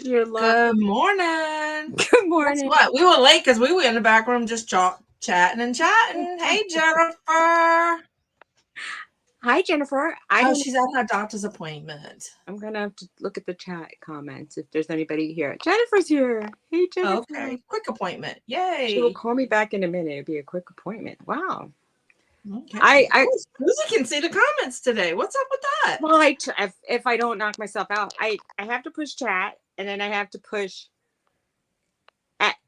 You're live. Good morning. Good Guess morning. what? We were late because we were in the back room just chatting and chatting. Hey, Jennifer. Hi, Jennifer. Oh, she's at her doctor's appointment. I'm gonna have to look at the chat comments if there's anybody here. Jennifer's here. Hey, Jennifer. Okay, quick appointment. She will Yay. call me back in a minute. It'll be a quick appointment. Wow. Okay. I Suzy can see the comments today. What's up with that? well, if I don't knock myself out, I have to push chat, and then I have to push.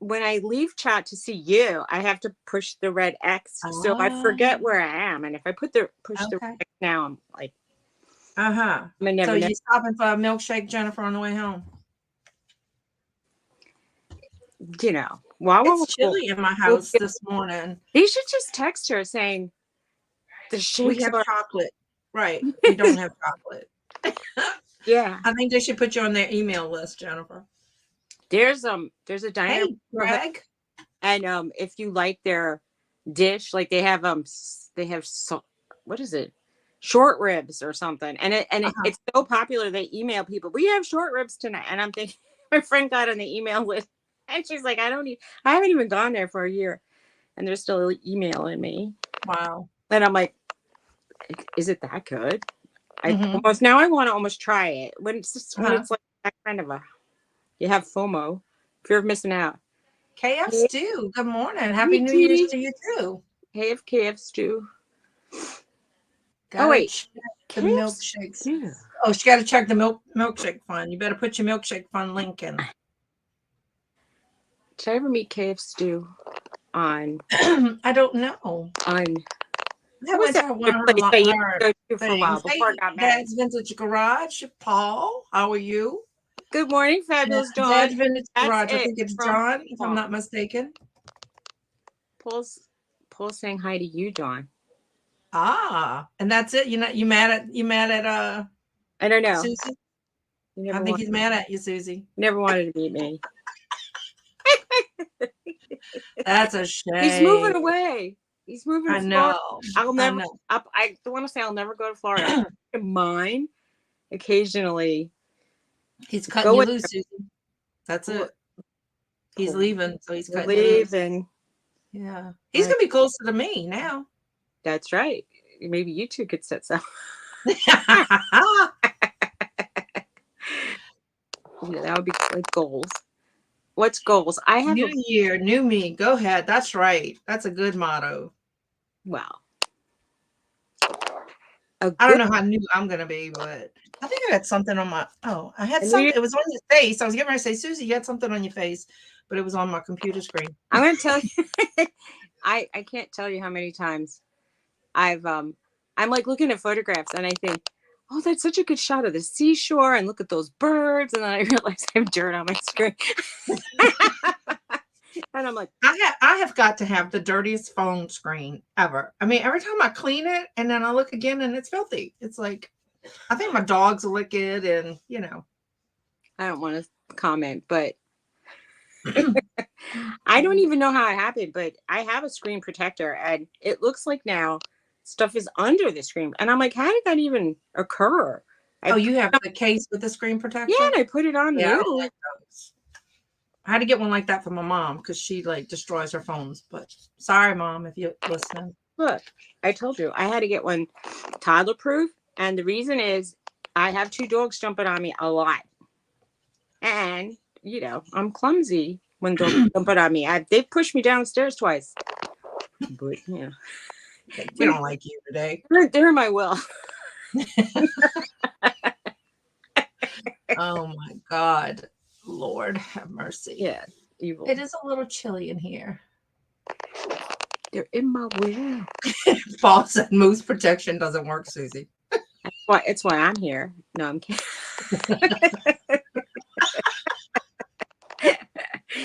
When I leave chat to see you, I have to push the red X, so I forget where I am. And if I push the red X now, I'm like, So you stopping for a milkshake, Jennifer, on the way home? You know, it's chilly in my house this morning. You should just text her saying the shakes we have chocolate. Right. We don't have chocolate. Yeah. I think they should put you on their email list, Jennifer. There's a Diana. Hey, Greg. And if you like their dish, like they have what is it? Short ribs or something. And it's so popular they email people, we have short ribs tonight. And I'm thinking, my friend got on the email list and she's like, I haven't even gone there for a year. And they're still emailing me. Wow. And I'm like, is it that good? I want to almost try it. When it's like that kind of you have FOMO, fear of missing out. KF Stew, good morning. Happy New Year's to you too. Hey, KF Stew. Wait. The milkshakes. Yeah. Oh, she got to check the milkshake fund. You better put your milkshake fund link in. Did I ever meet KF Stew on? I don't know. That was one of her things. Dad's Vintage Garage. Paul, how are you? Good morning, fabulous Dawn. Dad's Vintage Garage. I think it's John, if I'm not mistaken. Paul's saying hi to you, Dawn. And that's it. You mad at I don't know. Suzy? I think he's mad at you, Suzy. Never wanted to meet me. That's a shame. He's moving away. He's moving. I know. I'll never. I want to say I'll never go to Florida. Mine, occasionally. He's cutting you loose, Suzy. That's it. He's leaving, so he's cutting you loose. Yeah, he's gonna be closer to me now. That's right. Maybe you two could set some. That would be like goals. What's goals? I have new year, new me. Go ahead. That's right. That's a good motto. Wow. I don't know how new I'm gonna be, but I think I had something on my. Oh, I had something. It was on your face. I was getting ready to say, Suzy, you had something on your face, but it was on my computer screen. I'm gonna tell you. I can't tell you how many times I'm like looking at photographs and I think, oh, that's such a good shot of the seashore, and look at those birds, and then I realize I have dirt on my screen. And I'm like, I have got to have the dirtiest phone screen ever. I mean, every time I clean it and then I look again and it's filthy. It's like, I think my dogs lick it, and I don't want to comment, but I don't even know how it happened, but I have a screen protector and it looks like now stuff is under the screen. And I'm like, how did that even occur? You have the case with the screen protector? Yeah, and I put it on. Yeah, I don't like those. I had to get one like that for my mom because she destroys her phones. But sorry, Mom, if you're listening. Look, I told you I had to get one toddler proof. And the reason is I have 2 dogs jumping on me a lot. And, I'm clumsy when dogs jumping on me. They've pushed me downstairs twice. But, we don't like you today. They're in my will. Oh, my God. Lord have mercy. Yeah, evil. It is a little chilly in here. They're in my will. Paul said moose protection doesn't work, Suzy. It's why I'm here. No, I'm kidding.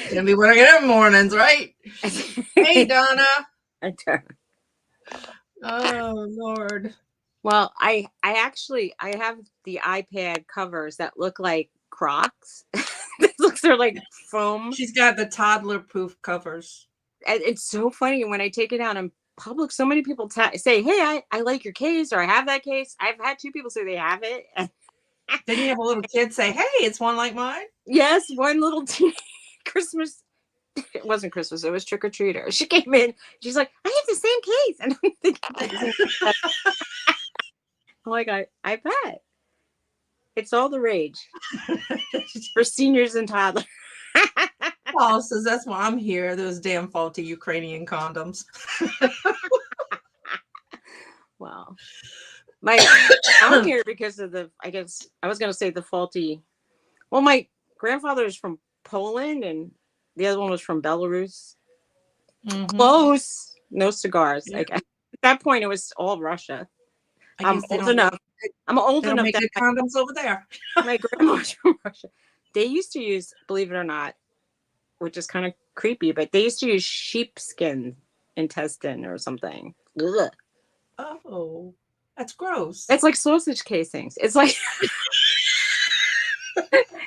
Gonna be working in mornings, right? Hey, Donna. Oh, Lord. Well, I have the iPad covers that look like Crocs. They're like foam. She's got the toddler proof covers. And it's so funny when I take it out in public. So many people say, hey, I like your case, or I have that case. I've had 2 people say they have it. Didn't you have a little kid say, hey, it's one like mine? Yes, one little Christmas. It wasn't Christmas. It was trick or treater. She came in. She's like, I have the same case, and I'm thinking, I'm like, I bet it's all the rage for seniors and toddlers. Paul says that's why I'm here. Those damn faulty Ukrainian condoms. Wow. I'm here because of I guess I was going to say the faulty. Well, my grandfather is from Poland and the other one was from Belarus. Mm-hmm. Close. No cigars. Yeah. Like at that point, it was all Russia. I'm old enough. I'm old enough make that good condoms over there. my grandma's from Russia. They used to use, believe it or not, which is kind of creepy, but they used to use sheepskin intestine or something. Ugh. Oh, that's gross. It's like sausage casings. It's like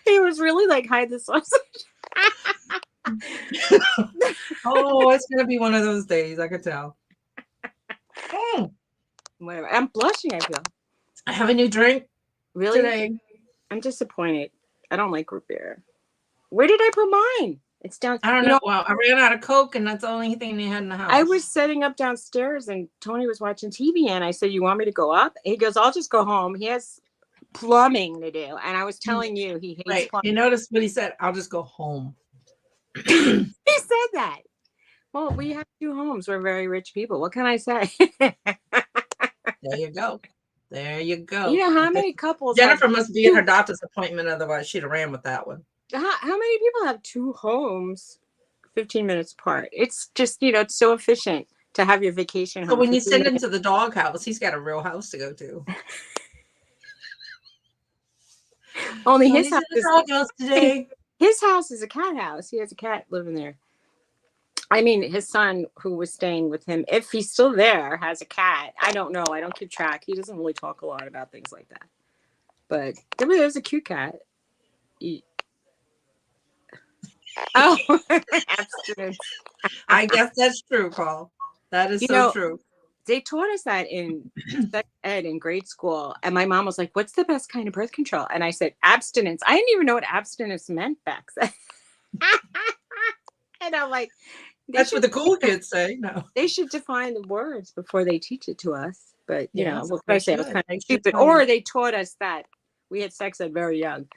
he was really like hide the sausage. Oh, it's gonna be one of those days. I could tell. Whatever. I'm blushing. I feel. I have a new drink Really today. I'm disappointed. I don't like root beer. Where did I put mine? It's down. I don't know. Well, I ran out of Coke, and that's the only thing they had in the house. I was setting up downstairs, and Tony was watching TV, and I said, "You want me to go up?" He goes, "I'll just go home." He has plumbing to do, and I was telling you he hates plumbing. You noticed what he said? I'll just go home. He said that. Well, we have 2 homes. We're very rich people. What can I say? There you go. There you go. You know how many couples? Jennifer must be at her doctor's appointment. Otherwise, she'd have ran with that one. How many people have 2 homes 15 minutes apart? It's just, it's so efficient to have your vacation home. So when you send him to the doghouse, he's got a real house to go to. Only his house is doghouse today. His house is a cat house. He has a cat living there. I mean, his son, who was staying with him, if he's still there, has a cat. I don't know. I don't keep track. He doesn't really talk a lot about things like that. But there's a cute cat. Oh, abstinence. I guess that's true, Paul. That is so true. They taught us that in sex ed in grade school. And my mom was like, what's the best kind of birth control? And I said, abstinence. I didn't even know what abstinence meant back then. And I'm like, that's what the cool kids say. No, they should define the words before they teach it to us. But, what can I say? It was kind of they stupid. Or they taught us that we had sex ed very young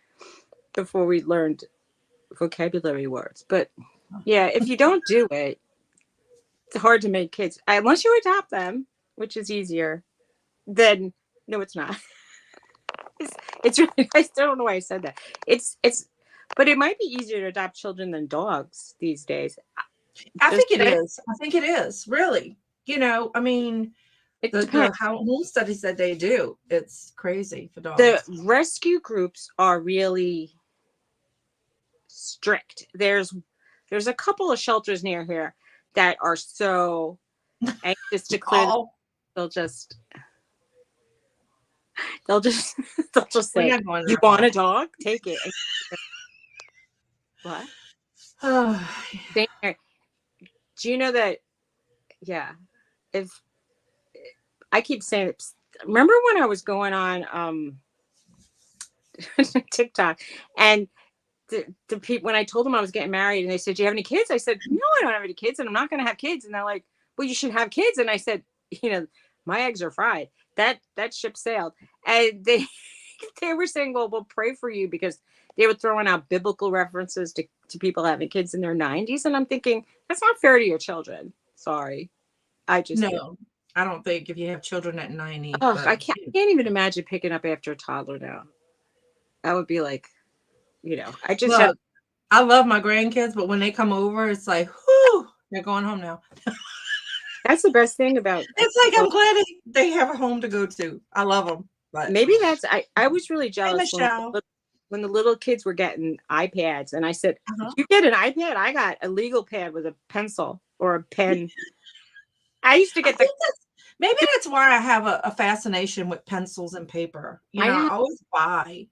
before we learned vocabulary words. But yeah, if you don't do it, it's hard to make kids. Unless you adopt them, which is easier, then no, it's not. It's really, I still don't know why I said that. But it might be easier to adopt children than dogs these days. I think it is. I think it is, really. I mean, the home studies that they do, it's crazy for dogs. The rescue groups are really strict. There's a couple of shelters near here that are so anxious to clear. They'll just say, "You want a dog? Take it." What? Do you know that? Yeah. If I keep saying it, remember when I was going on TikTok and the people, when I told them I was getting married and they said, "Do you have any kids?" I said, "No, I don't have any kids and I'm not going to have kids." And they're like, "Well, you should have kids." And I said, my eggs are fried. That ship sailed. And they were saying, "Well, we'll pray for you," because they were throwing out biblical references to people having kids in their 90s. And I'm thinking, that's not fair to your children. Sorry. I don't think if you have children at 90. I can't even imagine picking up after a toddler now. That would be like, I love my grandkids, but when they come over, it's like, whoo, they're going home now. That's the best thing about it's like, I'm glad they have a home to go to. I love them. But maybe that's, I was really jealous when the little kids were getting iPads. And I said, "Did you get an iPad?" I got a legal pad with a pencil or a pen. I used to get maybe that's why I have a fascination with pencils and paper. I always buy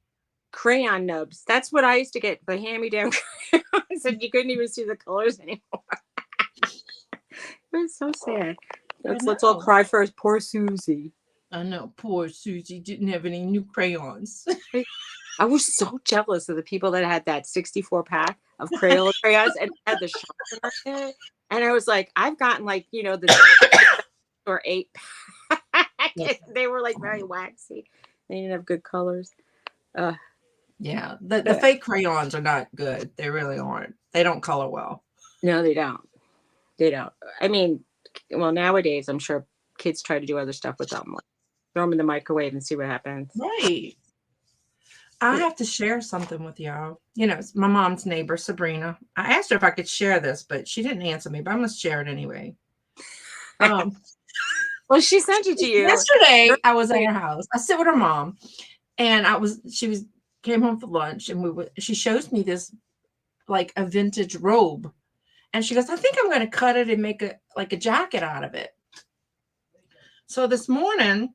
crayon nubs. That's what I used to get, the hand-me-down crayons, and you couldn't even see the colors anymore. It was so sad. Let's all cry for poor Suzy. I know, poor Suzy didn't have any new crayons. I was so jealous of the people that had that 64 pack of Crayola crayons and had the sharpener in it. And I was like, I've gotten like, the 6 or 8 packets. They were like very waxy. They didn't have good colors. Yeah, the fake crayons are not good. They really aren't. They don't color well. No, they don't. They don't. I mean, well, nowadays, I'm sure kids try to do other stuff with them. Like throw them in the microwave and see what happens. Right. I have to share something with y'all. It's my mom's neighbor, Sabrina. I asked her if I could share this, but she didn't answer me, but I'm going to share it anyway. Well, she sent it to you. Yesterday, I was at her house. I sit with her mom, and she came home for lunch, and she shows me this, like a vintage robe. And she goes, I think I'm going to cut it and make a jacket out of it. So this morning,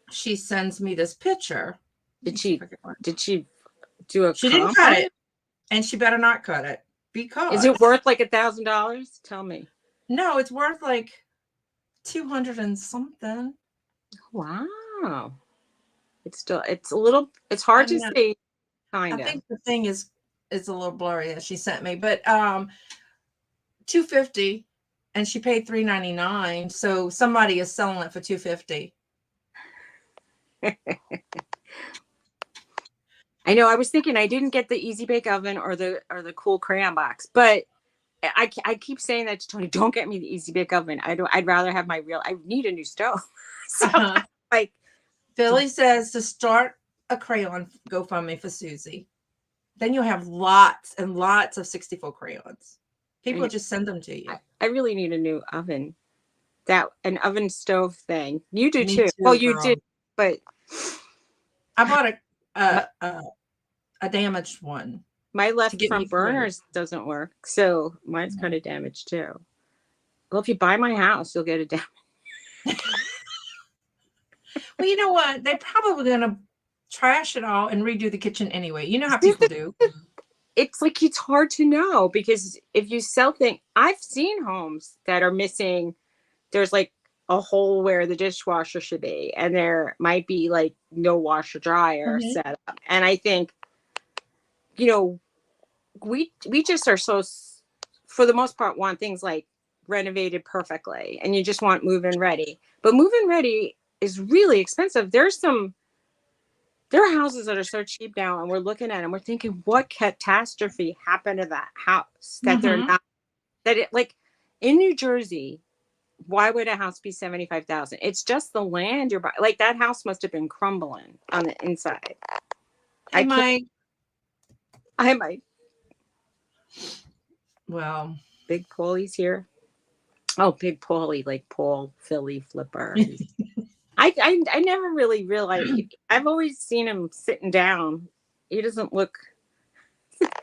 she sends me this picture. Did she do a She didn't cut it, and she better not cut it, because is it worth like $1,000? Tell me. No, it's worth like 200 and something. Wow. It's hard to see. Kind of. I think the thing is a little blurry that she sent me, but $250, and she paid $399. So somebody is selling it for $250. I know. I was thinking I didn't get the Easy Bake Oven or the cool crayon box, but I keep saying that to Tony. Don't get me the Easy Bake Oven. I'd rather have my real. I need a new stove. So like, Billy says to start a crayon GoFundMe for Suzy. Then you'll have lots and lots of 64 crayons. People just send them to you. I really need a new oven. An oven stove thing. You do too. Oh, you did, but I bought a damaged one. My left front burners doesn't work, so mine's kind of damaged too. Well, if you buy my house, you'll get it damaged. Well, you know what? They're probably going to trash it all and redo the kitchen anyway. You know how people do. It's like, it's hard to know, because if you sell things, I've seen homes that are missing. There's like a hole where the dishwasher should be, and there might be like no washer dryer set up. And I think, we just are so, for the most part, want things like renovated perfectly, and you just want move-in ready. But move-in ready is really expensive. There are houses that are so cheap now, and we're looking at them, we're thinking, what catastrophe happened to that house that they're not, that it, like in New Jersey, why would a house be $75,000? It's just the land you're buying. Like, that house must have been crumbling on the inside. I might. Well, Big Paulie's here. Oh, Big Paulie, like Paul Philly Flipper. I never really realized. I've always seen him sitting down. He doesn't look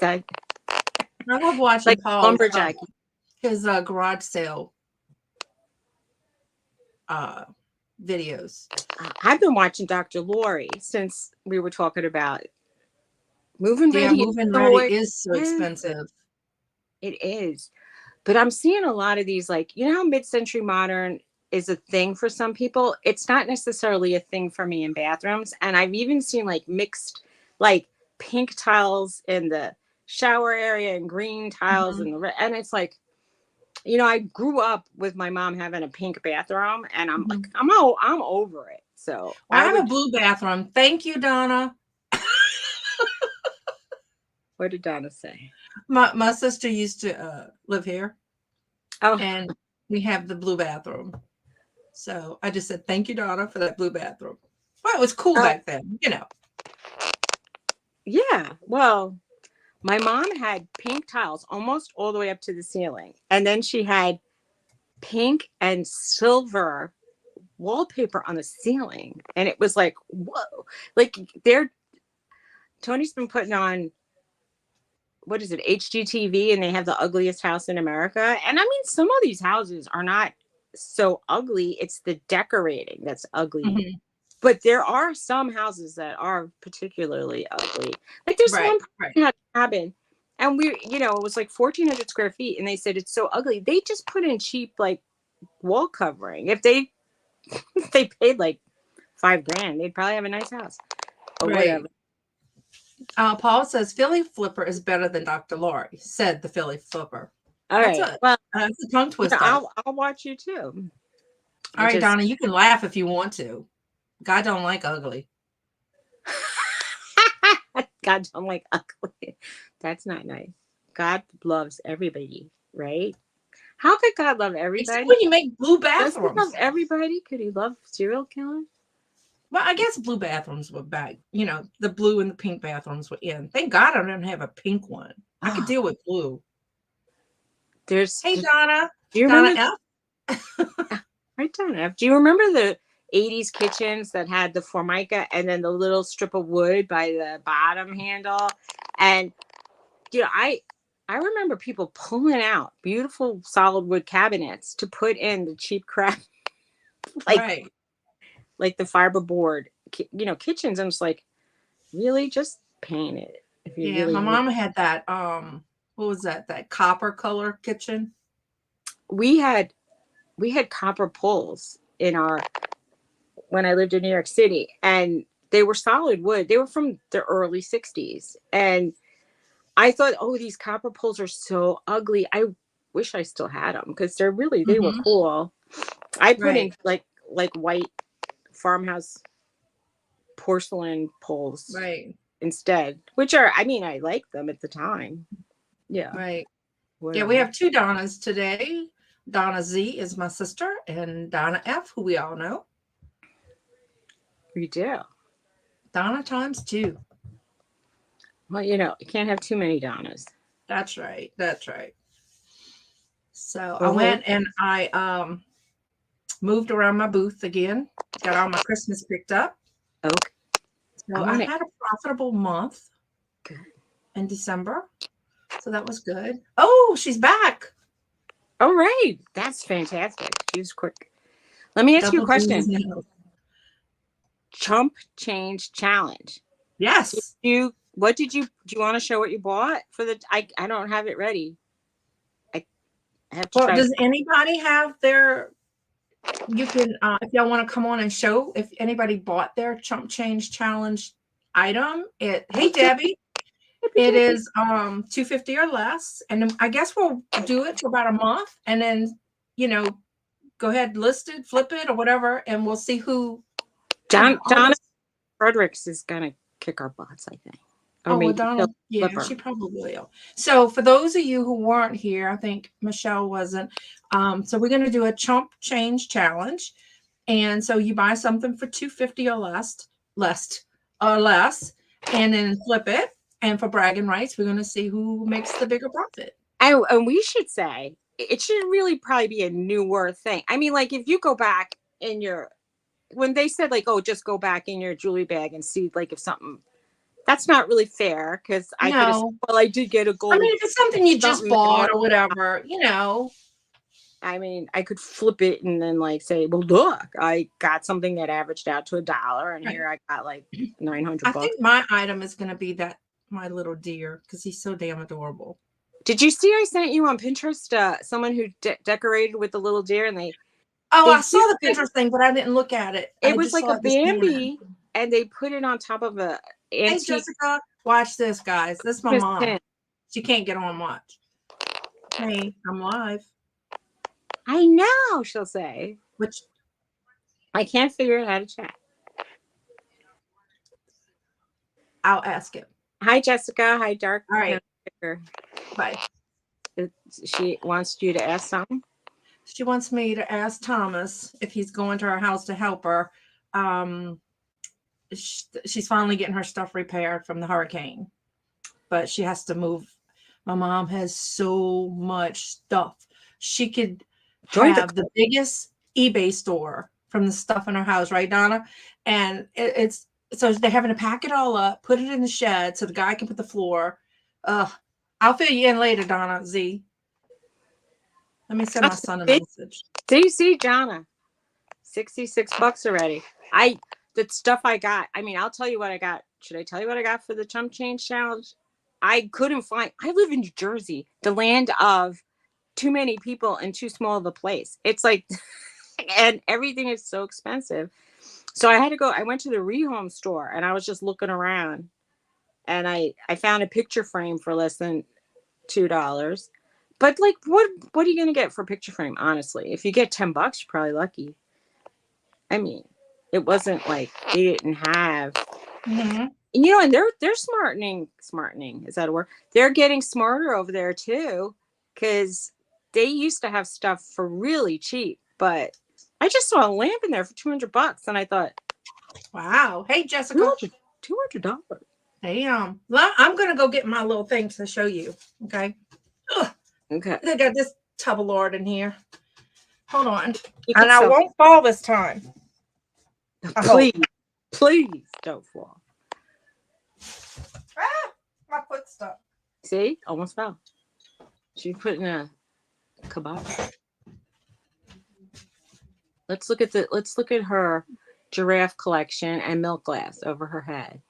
that. I love watching like Paul lumberjack. His garage sale videos. I've been watching Dr. Lori since we were talking about moving ready. Moving ready is so expensive. It is. But I'm seeing a lot of these, like, how mid-century modern is a thing for some people. It's not necessarily a thing for me in bathrooms. And I've even seen like mixed, like pink tiles in the shower area and green tiles and it's like, I grew up with my mom having a pink bathroom, and I'm like, I'm over it. So I have a blue bathroom. Thank you, Donna. What did Donna say? My sister used to live here. Oh, and we have the blue bathroom. So I just said, thank you, Donna, for that blue bathroom. Well, it was cool back then, Yeah. Well, my mom had pink tiles almost all the way up to the ceiling. And then she had pink and silver wallpaper on the ceiling. And it was like, whoa. Like, Tony's been putting on, what is it, HGTV, and they have the ugliest house in America. And I mean, some of these houses are not so ugly. It's the decorating that's ugly. But there are some houses that are particularly ugly. Like, there's one had a cabin, and it was like 1,400 square feet, and they said it's so ugly. They just put in cheap, like, wall covering. If they paid like $5,000, they'd probably have a nice house or whatever. Paul says Philly Flipper is better than Dr. Lori, said the Philly Flipper. All That's right. a Well, that's a tongue twister. I'll watch you too. All right, Donna, you can laugh if you want to. God don't like ugly. God don't like ugly. That's not nice. God loves everybody, right? How could God love everybody? Except when you make blue Does he love bathrooms. everybody? Could he love serial killers? Well, I guess blue bathrooms were back. The blue and the pink bathrooms were in. Thank God I don't have a pink one. I could deal with blue. Hey, Donna. Do you Donna remember? F. Right, Donna F. Do you remember the 80s kitchens that had the formica and then the little strip of wood by the bottom handle? And I remember people pulling out beautiful solid wood cabinets to put in the cheap crap, Right. like the fiberboard, kitchens. I'm just like, really, just paint it. If you really my mama had that. What was that? That copper color kitchen. We had copper poles when I lived in New York City, and they were solid wood. They were from the early 60s. And I thought, oh, these copper poles are so ugly. I wish I still had them because they were cool. I put in like white farmhouse porcelain poles instead, which are, I liked them at the time. Yeah. Right. Whatever. Yeah, we have two Donnas today. Donna Z is my sister, and Donna F, who we all know. We do. Donna times 2. Well, you can't have too many Donnas. That's right. That's right. So I went and I moved around my booth again. Got all my Christmas picked up. Okay. So I had a profitable month in December. So that was good. Oh, she's back. All right. That's fantastic. She was quick. Let me ask you a question. Chump change challenge. Yes. Do you want to show what you bought for the, I don't have it ready. I have to try. Does anybody have their, you can, if y'all want to come on and show if anybody bought their chump change challenge item, hey, Debbie, it is $250 or less. And I guess we'll do it for about a month and then, go ahead, list it, flip it or whatever. And we'll see who. Donna Fredericks is going to kick our butts, I think. Donna, she probably will. So for those of you who weren't here, I think Michelle wasn't. So we're going to do a chump change challenge. And so you buy something for $250 or less, and then flip it. And for bragging rights, we're going to see who makes the bigger profit. And we should say, it should really probably be a newer thing. Like if you go back in when they said like, oh, just go back in your jewelry bag and see like if something, that's not really fair because I could have, I did get a gold. If it's something you just bought or whatever, I could flip it and then like say, well, look, I got something that averaged out to $1 and here I got like $900. I think my item is going to be my little deer because he's so damn adorable. Did you see I sent you on Pinterest someone who decorated with the little deer and I saw the Pinterest thing, but I didn't look at it. It was like a Bambi and they put it on top of a antique. Hey, Jessica, watch this, guys. This is my mom. She can't get on watch. Hey, I'm live. I know, she'll say. Which I can't figure out how to chat. I'll ask it. Hi, Jessica. Hi, Dark. All right. Bye. She wants you to ask something. She wants me to ask Thomas if he's going to her house to help her. She's finally getting her stuff repaired from the hurricane, but she has to move. My mom has so much stuff. She could have the biggest eBay store from the stuff in her house, right, Donna? And it's so they're having to pack it all up, put it in the shed so the guy can put the floor. I'll fill you in later, Donna Z. Let me send my son a message. See, Donna, $66 already. The stuff I got. I'll tell you what I got. Should I tell you what I got for the chump change challenge? I couldn't find. I live in New Jersey, the land of too many people and too small of a place. It's like, and everything is so expensive. So I had to go. I went to the rehome store and I was just looking around, and I found a picture frame for less than $2. But like, what are you gonna get for a picture frame? Honestly, if you get $10, you're probably lucky. I mean, it wasn't like they didn't have, Mm-hmm. you know, and they're smartening. Is that a word? They're getting smarter over there too, because they used to have stuff for really cheap. But I just saw a lamp in there for $200, and I thought, Wow. Hey, Jessica. $200. Damn. Well, I'm gonna go get my little things to show you. Okay. Ugh, Okay, they got this tub of lard in here. Hold on. you And could I sell. won't fall this time. Please, please don't fall. Ah, my foot stuck. See, almost fell. She's putting a kebab. Let's look at her giraffe collection and milk glass over her head.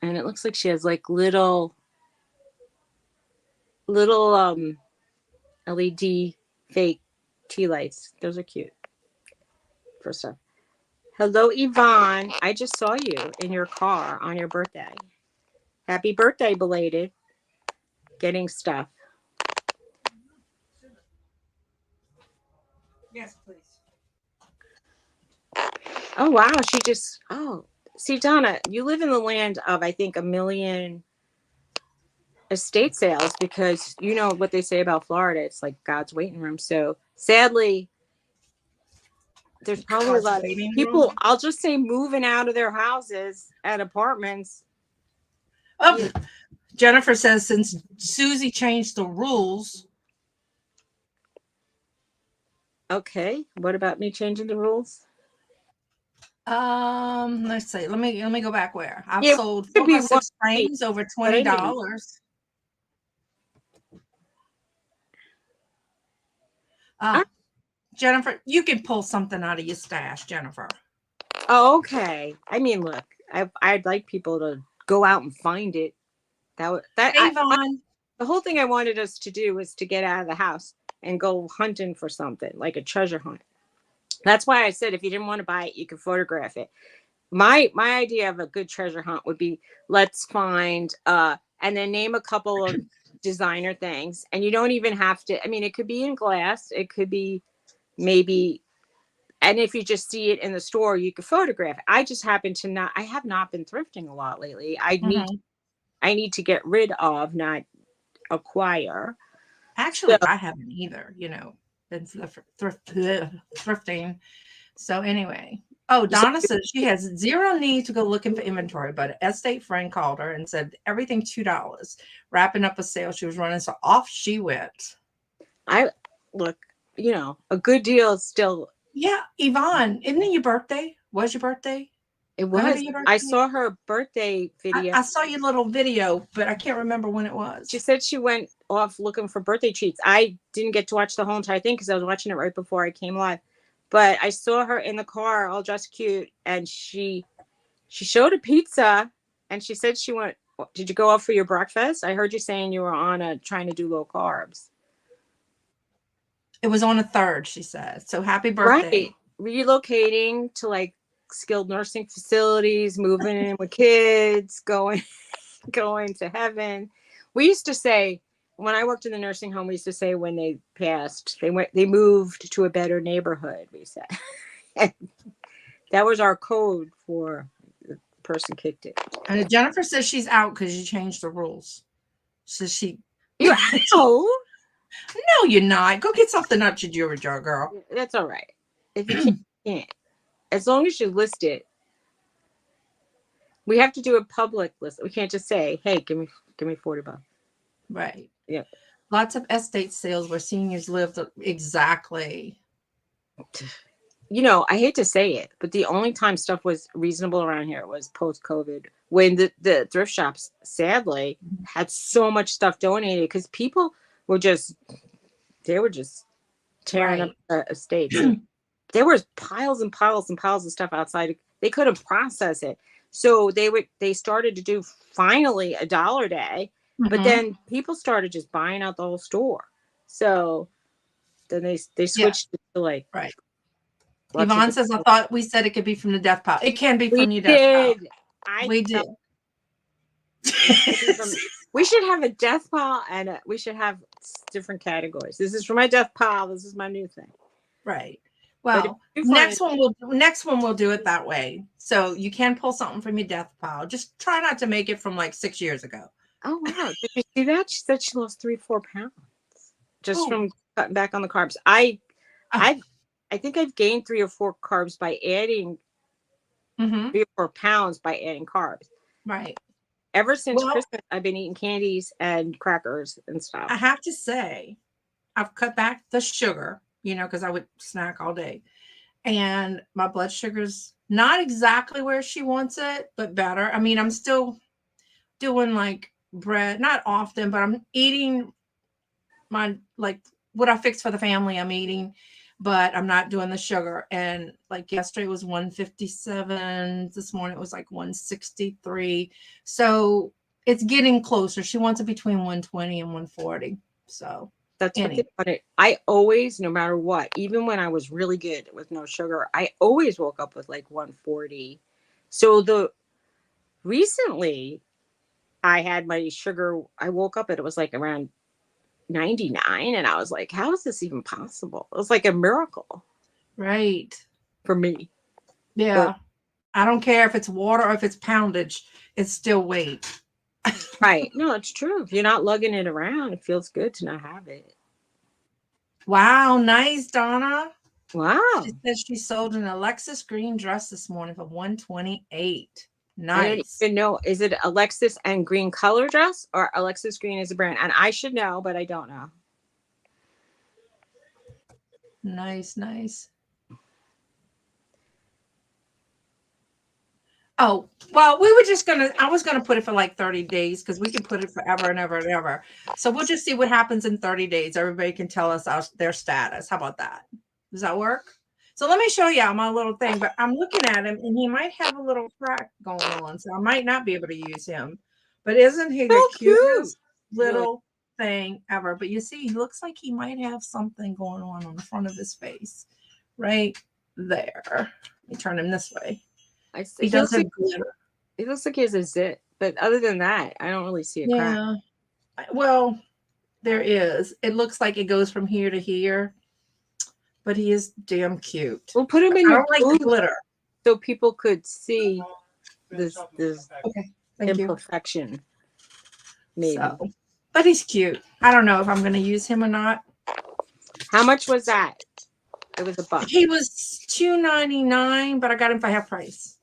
And it looks like she has like little LED fake tea lights. Those are cute. First off. Hello, Yvonne. I just saw you in your car on your birthday. Happy birthday, belated. Getting stuff. Yes, please. Oh wow, see, Donna, you live in the land of, I think, a million estate sales, because you know what they say about Florida. It's like God's waiting room. So sadly, there's probably a God's lot of waiting room. people, I'll just say, moving out of their houses and apartments. Oh, Yeah. Jennifer says since Suzy changed the rules. Okay, what about me changing the rules? Let's see. Let me go back where I've Yeah, it sold could be one 406 week, frames over but I mean, $20. I- Jennifer, you can pull something out of your stash, Jennifer. oh, okay. I mean, look, I'd like people to go out and find it. Hey, Vaughn. The whole thing I wanted us to do was to get out of the house and go hunting for something, like a treasure hunt. That's why I said if you didn't want to buy it, you could photograph it. My idea of a good treasure hunt would be, let's find and then name a couple of designer things. And you don't even have to, I mean, it could be in glass, it could be maybe, and if you just see it in the store, you could photograph it. I just happen to not, I have not been thrifting a lot lately. I need to get rid of, not acquire. Actually, So, I haven't either, been thrifting. So anyway. Oh, Donna says she has zero need to go looking for inventory, but an estate friend called her and said everything $2, wrapping up a sale she was running. So off she went. I look, a good deal is still. Yeah, Yvonne, isn't it your birthday? Was your birthday? It Gonna was. be your birthday? I saw her birthday video. I saw your little video, but I can't remember when it was. She said she went off looking for birthday treats. I didn't get to watch the whole entire thing because I was watching it right before I came live. But I saw her in the car, all dressed cute, and she showed a pizza, and she said she went. Did you go out for your breakfast? I heard you saying you were on trying to do low carbs. It was on a 3rd, she said. So happy birthday. Right. Relocating to like skilled nursing facilities, moving in with kids, going to heaven. We used to say, when I worked in the nursing home, we used to say when they passed, they moved to a better neighborhood, we said. That was our code for the person kicked it. And Jennifer says she's out because you changed the rules. So she You're out? No, you're not. Go get something out your jewelry jar, girl. That's all right. If you can't, you can't. As long as you list it. We have to do a public list. We can't just say, hey, give me $40. Right. Yeah. Lots of estate sales where seniors live. Exactly. I hate to say it, but the only time stuff was reasonable around here was post-COVID, when the thrift shops, sadly, had so much stuff donated because people were just tearing up the estates. There was piles and piles and piles of stuff outside. They couldn't process it. So they started to do finally $1 a day, but then people started just buying out the whole store. So then they switched to like. Right. Yvonne says, I thought we said it could be from the death pile. It can be from your death pile. We did. We should have a death pile, and we should have different categories. This is for my death pile. This is my new thing. Right. Well, next one we'll do it that way. So you can pull something from your death pile. Just try not to make it from like 6 years ago. Oh wow! Did you see that? She said she lost 3-4 pounds just from cutting back on the carbs. I think I've gained 3 or 4 carbs by adding 3 or 4 pounds by adding carbs. Right. Ever since Christmas, I've been eating candies and crackers and stuff. I have to say, I've cut back the sugar, because I would snack all day. And my blood sugar's not exactly where she wants it, but better. I mean, I'm still doing like bread, not often, but I'm eating my, like what I fixed for the family, I'm eating, but I'm not doing the sugar. And like yesterday was 157. This morning it was like 163. So it's getting closer. She wants it between 120 and 140. So that's what they wanted. I always, no matter what, even when I was really good with no sugar, I always woke up with like 140. So recently I had my sugar, I woke up and it was like around 99, and I was like, how is this even possible? It was like a miracle. Right. For me. Yeah. I don't care if it's water or if it's poundage, it's still weight. Right. No, it's true. If you're not lugging it around, it feels good to not have it. Wow. Nice, Donna. Wow. She says she sold an Alexis green dress this morning for $128. Nice. I don't even know. Is it Alexis and green color dress, or Alexis green is a brand? And I should know, but I don't know. Nice, nice. Oh, well, I was going to put it for like 30 days because we can put it forever and ever and ever. So we'll just see what happens in 30 days. Everybody can tell us their status. How about that? Does that work? So let me show you my little thing, but I'm looking at him and he might have a little crack going on. So I might not be able to use him, but isn't he the cutest little thing ever? But you see, he looks like he might have something going on the front of his face right there. Let me turn him this way. I see. He looks like he has a zit, but other than that, I don't really see a crack. Yeah. Well, there is. It looks like it goes from here to here, but he is damn cute. We'll put him in your like glitter so people could see this imperfection. You. Maybe. So, but he's cute. I don't know if I'm going to use him or not. How much was that? It was $1. He was $2.99, but I got him for half price.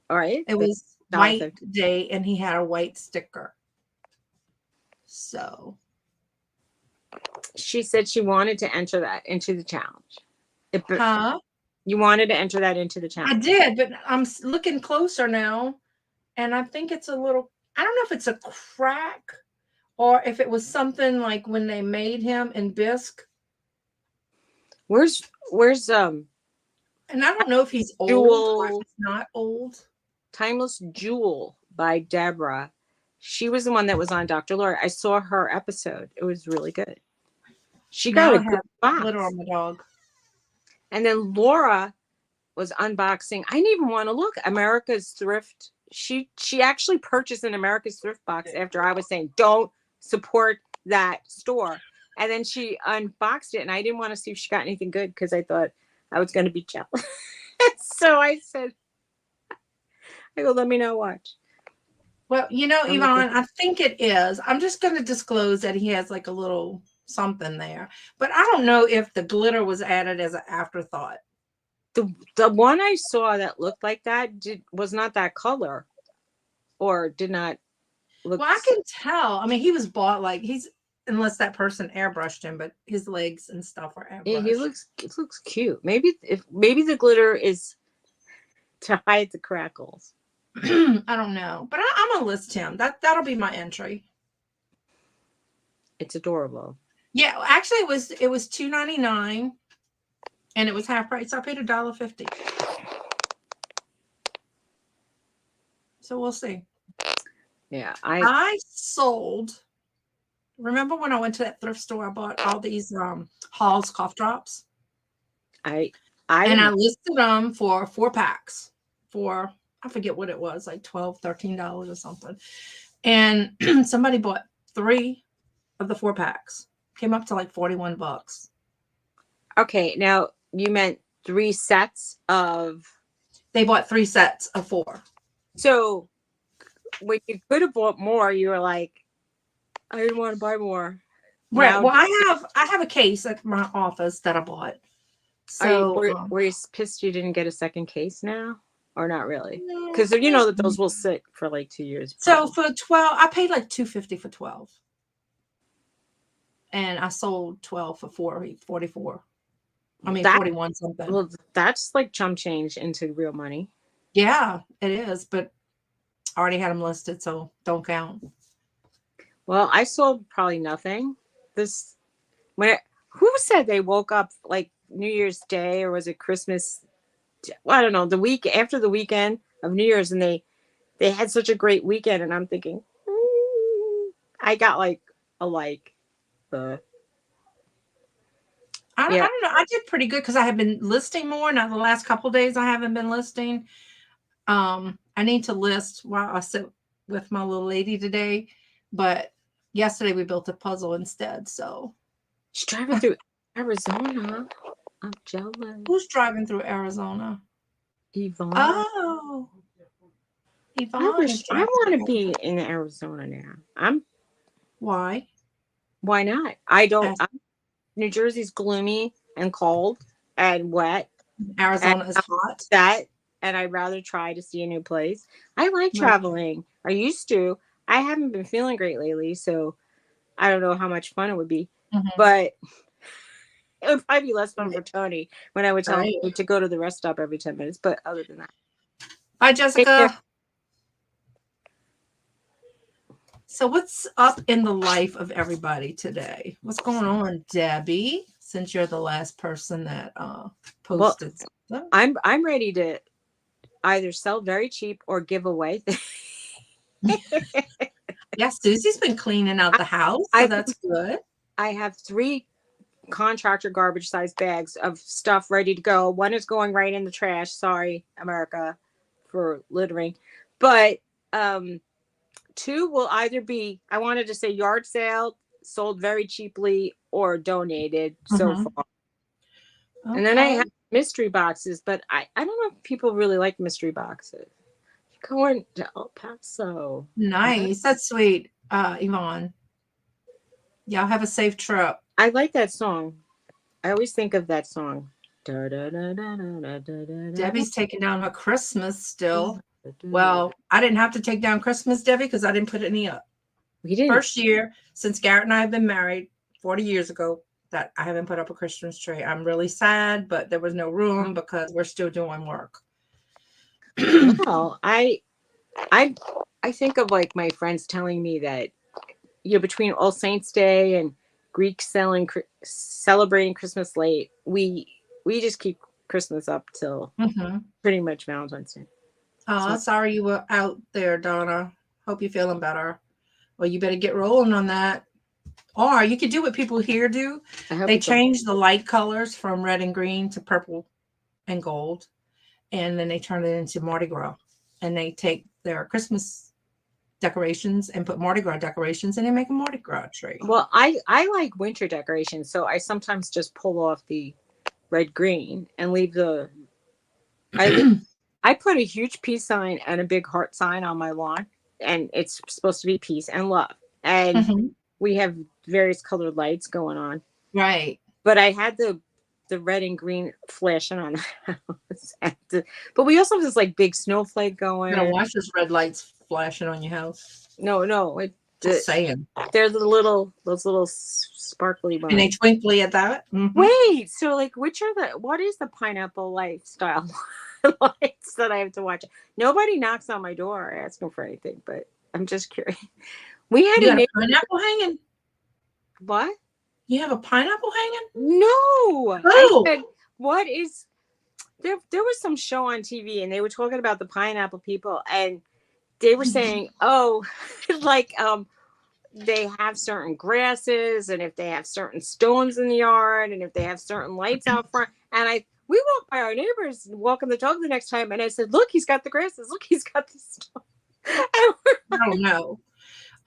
All right. It was white day, and he had a white sticker. So she said she wanted to enter that into the challenge. You wanted to enter that into the challenge. I did, but I'm looking closer now, and I think it's a little. I don't know if it's a crack or if it was something like when they made him in bisque. Where's and I don't know if he's old or if he's not old. Timeless Jewel by Deborah. She was the one that was on Dr. Laura. I saw her episode. It was really good. She got a good box. Glitter on the dog. And then Laura was unboxing. I didn't even want to look. America's Thrift. She actually purchased an America's Thrift box after I was saying, don't support that store. And then she unboxed it, and I didn't want to see if she got anything good because I thought I was going to be jealous. So I said, I go, let me know, watch. Well, Yvonne, I think it is. I'm just going to disclose that he has like a little something there. But I don't know if the glitter was added as an afterthought. The one I saw that looked like that was not that color or did not look. Well, I can tell. I mean, he was bought unless that person airbrushed him, but his legs and stuff are airbrushed. Yeah, it looks cute. Maybe the glitter is to hide the crackles. I don't know, but I'm gonna list him. That'll be my entry. It's adorable. Yeah, actually, it was $2.99, and it was half price. So I paid $1.50. So we'll see. Yeah, I sold. Remember when I went to that thrift store? I bought all these Hall's cough drops. I listed them for 4 packs for I forget what it was, like $12, $13 or something. And somebody bought 3 of the 4 packs. Came up to like $41. Okay, now you meant 3 sets of. They bought 3 sets of 4. So when you could have bought more, you were like, I didn't want to buy more. Right. Now, Well, I have a case at my office that I bought. So were you pissed you didn't get a second case now, or not really? Because you know that those will sit for like 2 years. So for 12, I paid like $250 for 12, and I sold 12 for 44. I mean, 41 something. Well, that's like chump change into real money. Yeah, it is, but I already had them listed, so don't count. Well, I sold probably nothing. Who said they woke up like New Year's Day, or was it Christmas? Well, I don't know, the week after the weekend of New Year's, and they had such a great weekend, and I'm thinking, I got like a I don't know. I did pretty good because I have been listing more. Now the last couple of days I haven't been listing. I need to list while I sit with my little lady today, but yesterday we built a puzzle instead. So she's driving through Arizona. I'm jealous. Who's driving through Arizona? Yvonne. Oh, Yvonne. I want to be in Arizona now. Why? Why not? I don't. New Jersey's gloomy and cold and wet. Arizona is hot. And I'd rather try to see a new place. I like traveling. I used to. I haven't been feeling great lately, so I don't know how much fun it would be. Mm-hmm. But it would probably be less fun for Tony when I would tell him to go to the rest stop every 10 minutes. But other than that. Bye, Jessica. So what's up in the life of everybody today? What's going on, Debbie? Since you're the last person that posted something. I'm ready to either sell very cheap or give away. Yeah, Suzy's been cleaning out the house, so that's good. I have 3 contractor garbage size bags of stuff ready to go. One is going right in the trash. Sorry, America, for littering. But 2 will either be, I wanted to say yard sale, sold very cheaply, or donated so far. Okay. And then I have mystery boxes, but I don't know if people really like mystery boxes. Going to El Paso. Nice. That's sweet, Yvonne. Y'all have a safe trip. I like that song. I always think of that song. Debbie's taking down her Christmas still. Well, I didn't have to take down Christmas, Debbie, because I didn't put any up. We didn't. First year since Garrett and I have been married 40 years ago that I haven't put up a Christmas tree. I'm really sad, but there was no room because we're still doing work. Well, I think of like my friends telling me that, between All Saints Day and Greek celebrating Christmas late, we just keep Christmas up till pretty much Valentine's Day. Oh, sorry you were out there, Donna. Hope you're feeling better. Well, you better get rolling on that. Or you could do what people here do. They change the light colors from red and green to purple and gold, and then they turn it into Mardi Gras. And they take their Christmas decorations and put Mardi Gras decorations, and they make a Mardi Gras tree. Well, I like winter decorations, so I sometimes just pull off the red green and leave the. I put a huge peace sign and a big heart sign on my lawn, and it's supposed to be peace and love. And we have various colored lights going on. Right. But I had the red and green flashing on the house. But we also have this like big snowflake going. You don't watch those red lights flashing on your house. No. Just saying. They're those little sparkly ones. And they twinkly at that. Wait, so like what is the pineapple lifestyle lights that I have to watch? Nobody knocks on my door asking for anything, but I'm just curious. We had a pineapple hanging. What? You have a pineapple hanging? No. Oh. I said, what is there was some show on TV and they were talking about the pineapple people and they were saying, like they have certain grasses and if they have certain stones in the yard and if they have certain lights out front. And we walked by our neighbors walking the dog the next time, and I said, "Look, he's got the grasses. Look, he's got the stuff." I don't know.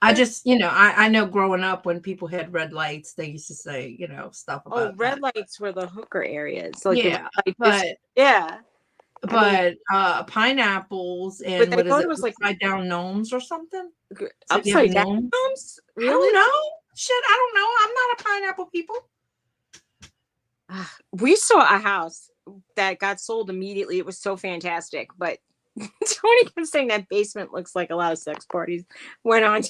I just, I know growing up when people had red lights, they used to say, stuff Oh, about red that. lights were the hooker areas. Like the red Yeah, light but yeah. I mean, pineapples but and I what is thought it, it was like upside down gnomes or something? So you have upside down gnome? homes. I don't Really? know. Shit, I don't know. I'm not a pineapple people. We saw a house that got sold immediately. It was so fantastic, but Tony kept saying that basement looks like a lot of sex parties went on,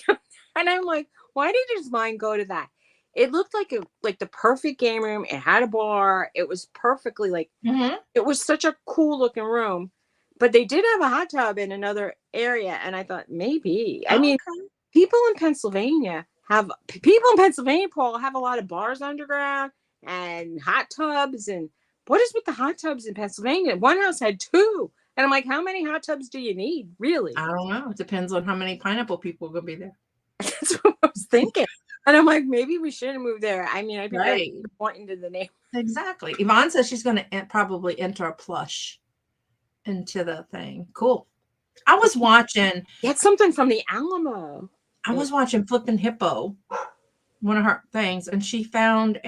and I'm like, why did his mind go to that? It looked like the perfect game room. It had a bar. It was perfectly like it was such a cool looking room, but they did have a hot tub in another area, and I thought maybe. I mean, Okay. people in Pennsylvania, Paul, have a lot of bars underground and hot tubs. And what is with the hot tubs in Pennsylvania? One house had two. And I'm like, how many hot tubs do you need, really? I don't know. It depends on how many pineapple people are going to be there. That's what I was thinking. And I'm like, maybe we shouldn't move there. I mean, I'd be very disappointed to the name. Exactly. Yvonne says she's going to probably enter a plush into the thing. Cool. I was watching. Get something from the Alamo. I was watching Flippin' Hippo, one of her things, and she found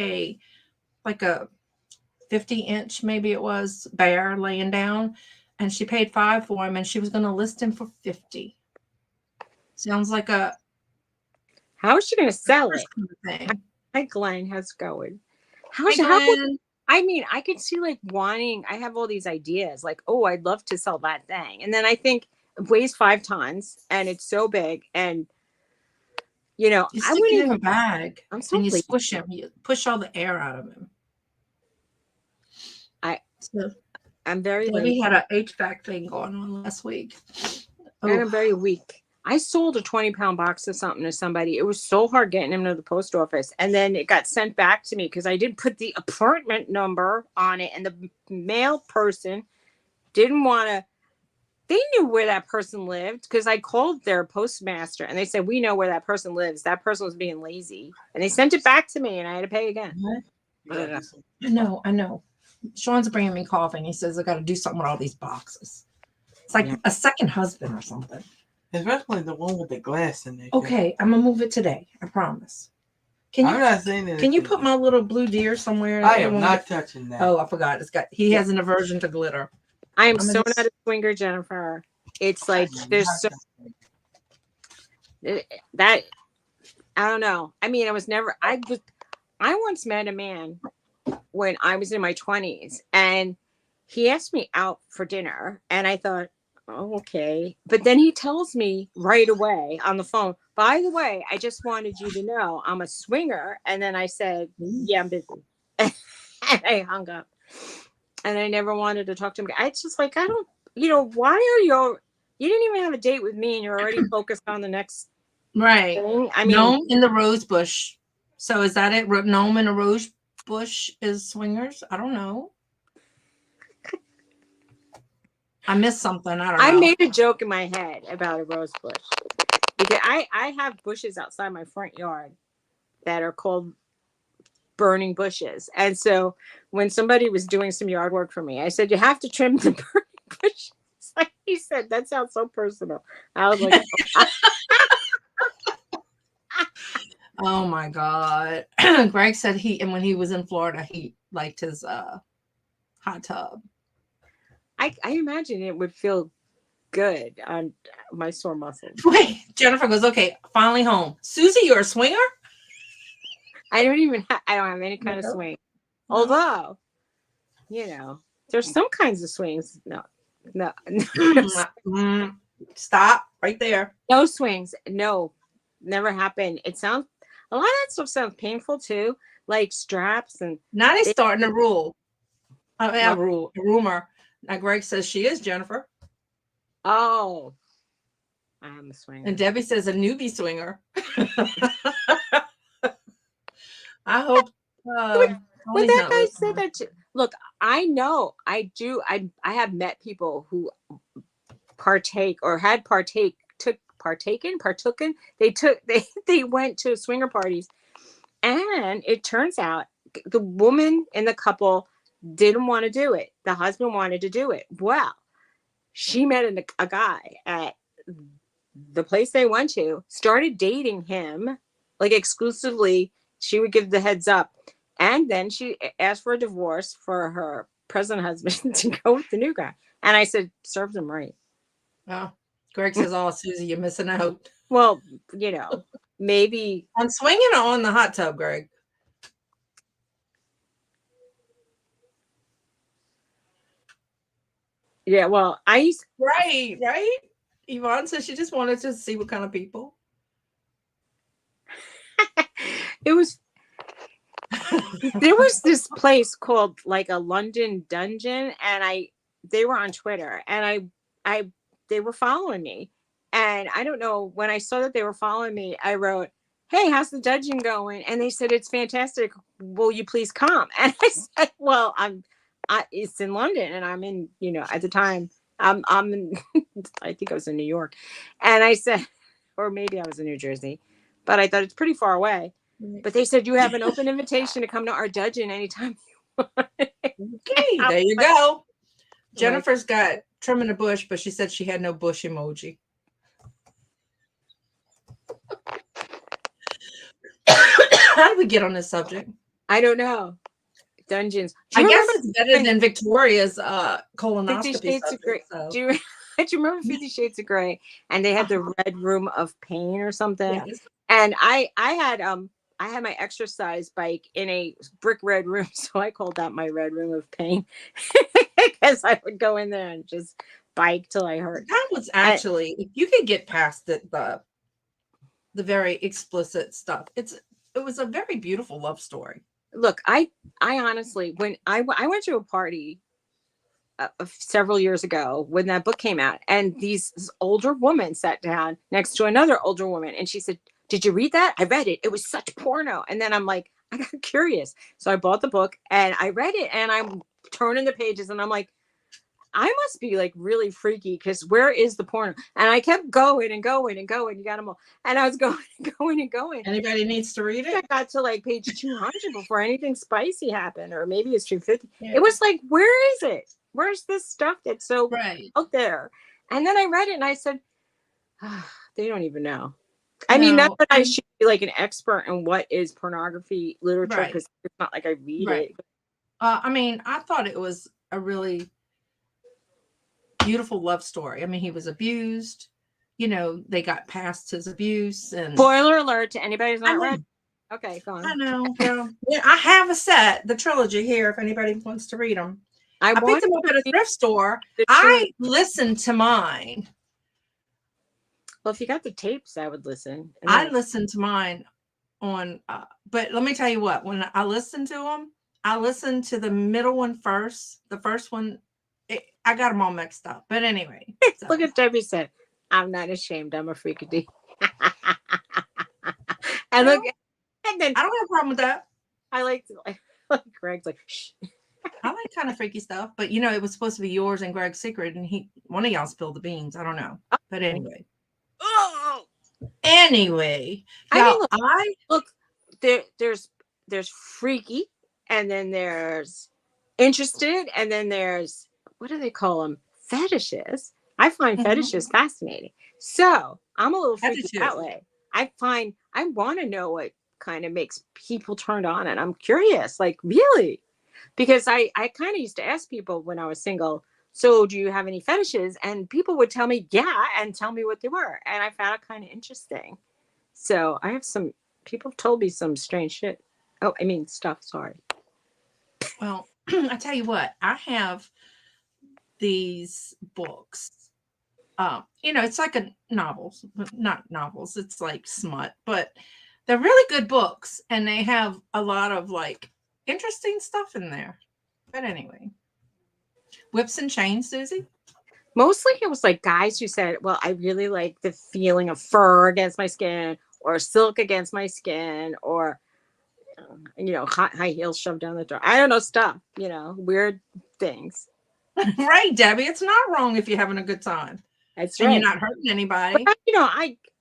like a 50-inch, maybe it was, bear laying down, and she paid $5 for him, and she was going to list him for $50. Sounds like a. How is she going to sell it? Thing. Hi, Glenn. How's it going? I mean, I could see like wanting. I have all these ideas, like, oh, I'd love to sell that thing, and then I think it weighs 5 tons, and it's so big, and you I wouldn't even in a bag. I'm so and you lazy. squish him. You push all the air out of him. I'm very lazy. We had an HVAC thing going on last week. And I'm very weak. I sold a 20-pound box of something to somebody. It was so hard getting him to the post office. And then it got sent back to me because I did put the apartment number on it. And the mail person didn't want to. They knew where that person lived because I called their postmaster and they said, we know where that person lives. That person was being lazy. And they sent it back to me and I had to pay again. I know. Sean's bringing me coffee and he says, I got to do something with all these boxes. It's like a second husband or something. Especially the one with the glass in it. Okay, I'm gonna move it today. I promise. I'm not saying that. Can you put my little blue deer somewhere? I am not touching that. Oh, I forgot. He has an aversion to glitter. I am so not a swinger, Jennifer. It's like there's so that I don't know. I mean, I once met a man when I was in my 20s and he asked me out for dinner and I thought, oh, okay. But then he tells me right away on the phone, by the way, I just wanted you to know I'm a swinger. And then I said, yeah, I'm busy. And I hung up. And I never wanted to talk to him. It's just like, I don't, why are you didn't even have a date with me and you're already focused on the next thing. I mean, gnome in the rose bush. So is that it? Gnome in a rose bush is swingers? I don't know. I missed something. I don't know. I made a joke in my head about a rose bush because I have bushes outside my front yard that are called burning bushes. And so when somebody was doing some yard work for me, I said, you have to trim the burning bushes. Like he said, that sounds so personal. I was like, oh my God. Greg said when he was in Florida, he liked his hot tub. I imagine it would feel good on my sore muscles. Wait, Jennifer goes, okay, finally home. Suzy, you're a swinger? I don't have any kind of swing. No. Although, there's some kinds of swings. No. Stop right there. No swings. No, never happened. A lot of that stuff sounds painful too, like straps and. Now they're starting a rule. A rumor. Now Greg says she is Jennifer. Oh, I'm a swinger. And Debbie says a newbie swinger. I hope. When that guy said that too. Look, I know I do. I have met people who partake or had partaken. They went to swinger parties, and it turns out the woman in the couple didn't want to do it. The husband wanted to do it. Well, she met a guy at the place they went to, started dating him, like exclusively. She would give the heads up. And then she asked for a divorce for her present husband to go with the new guy. And I said, serves him right. Oh, Greg says, "Oh, Susie, you're missing out." Well, you know, maybe On swinging or on the hot tub, Greg? Yeah, well, I used Right. Yvonne says she just wanted to see what kind of people. it was there was this place called like a London Dungeon, and they were on Twitter, and they were following me. And I don't know, when I saw that they were following me, I wrote, "Hey, how's the dungeon going?" And they said, "It's fantastic. Will you please come?" And I said, "Well, it's in London, and I'm in, at the time, I'm in, I think I was in New York." And I said, or maybe I was in New Jersey, but I thought it's pretty far away. But they said, "You have an open invitation to come to our dungeon anytime you want." Okay, there you go. Jennifer's got trimming a bush, but she said she had no bush emoji. How did we get on this subject? I don't know. Dungeons. I guess it's better than Victoria's colonoscopy 50 Shades of Grey. So. Do you remember 50 Shades of Grey? And they had the red room of pain or something. Yes. And I had my exercise bike in a brick red room, so I called that my red room of pain, because I would go in there and just bike till I hurt. That was actually, if you could get past the very explicit stuff, it was a very beautiful love story. Look, I honestly, when I went to a party several years ago when that book came out, and this older woman sat down next to another older woman, and she said, "Did you read that?" "I read it. It was such porno." And then I'm like, I got curious. So I bought the book and I read it, and I'm turning the pages and I'm like, I must be like really freaky, because where is the porno? And I kept going and going and going. You got them all. And I was going and going and going. Anybody needs to read it? I got to like page 200 before anything spicy happened, or maybe it's 250. Yeah. It was like, where is it? Where's this stuff that's so right out there? And then I read it and I said, they don't even know. I mean, not that I should be like an expert in what is pornography literature, because it's not like I read it. I mean, I thought it was a really beautiful love story. I mean, he was abused. They got past his abuse. And spoiler alert to anybody who's not read. Okay, go on. I know. Yeah, I have a set, the trilogy here, if anybody wants to read them. I picked them up at a thrift store. I listened to mine. Well, if you got the tapes, I would listen. I listened to mine on, but let me tell you what, when I listened to them, I listened to the middle one first. The first one, I got them all mixed up. But anyway. So. Look at Debbie said, "I'm not ashamed. I'm a freakity." And look, and then I don't have a problem with that. I like Greg's like, shh. I like kind of freaky stuff, but it was supposed to be yours and Greg's secret, and one of y'all spilled the beans. I don't know, but anyway. Oh. Anyway, look. There's freaky, and then there's interested, and then there's, what do they call them? Fetishes. I find fetishes fascinating. So I'm a little freaky that way. I want to know what kind of makes people turned on, and I'm curious, like, really, because I kind of used to ask people when I was single, "So do you have any fetishes?" And people would tell me, yeah, and tell me what they were. And I found it kind of interesting. So I have some people told me some strange shit. Oh, I mean stuff. Sorry. Well, I tell you what, I have these books. It's like novels, not novels. It's like smut, but they're really good books, and they have a lot of like interesting stuff in there. But anyway, Whips and Chains, Suzy? Mostly it was like guys who said, "Well, I really like the feeling of fur against my skin, or silk against my skin, or high heels shoved down the door." I don't know, stuff, weird things. Right, Debbie. It's not wrong if you're having a good time. That's and right. You're not hurting anybody. But,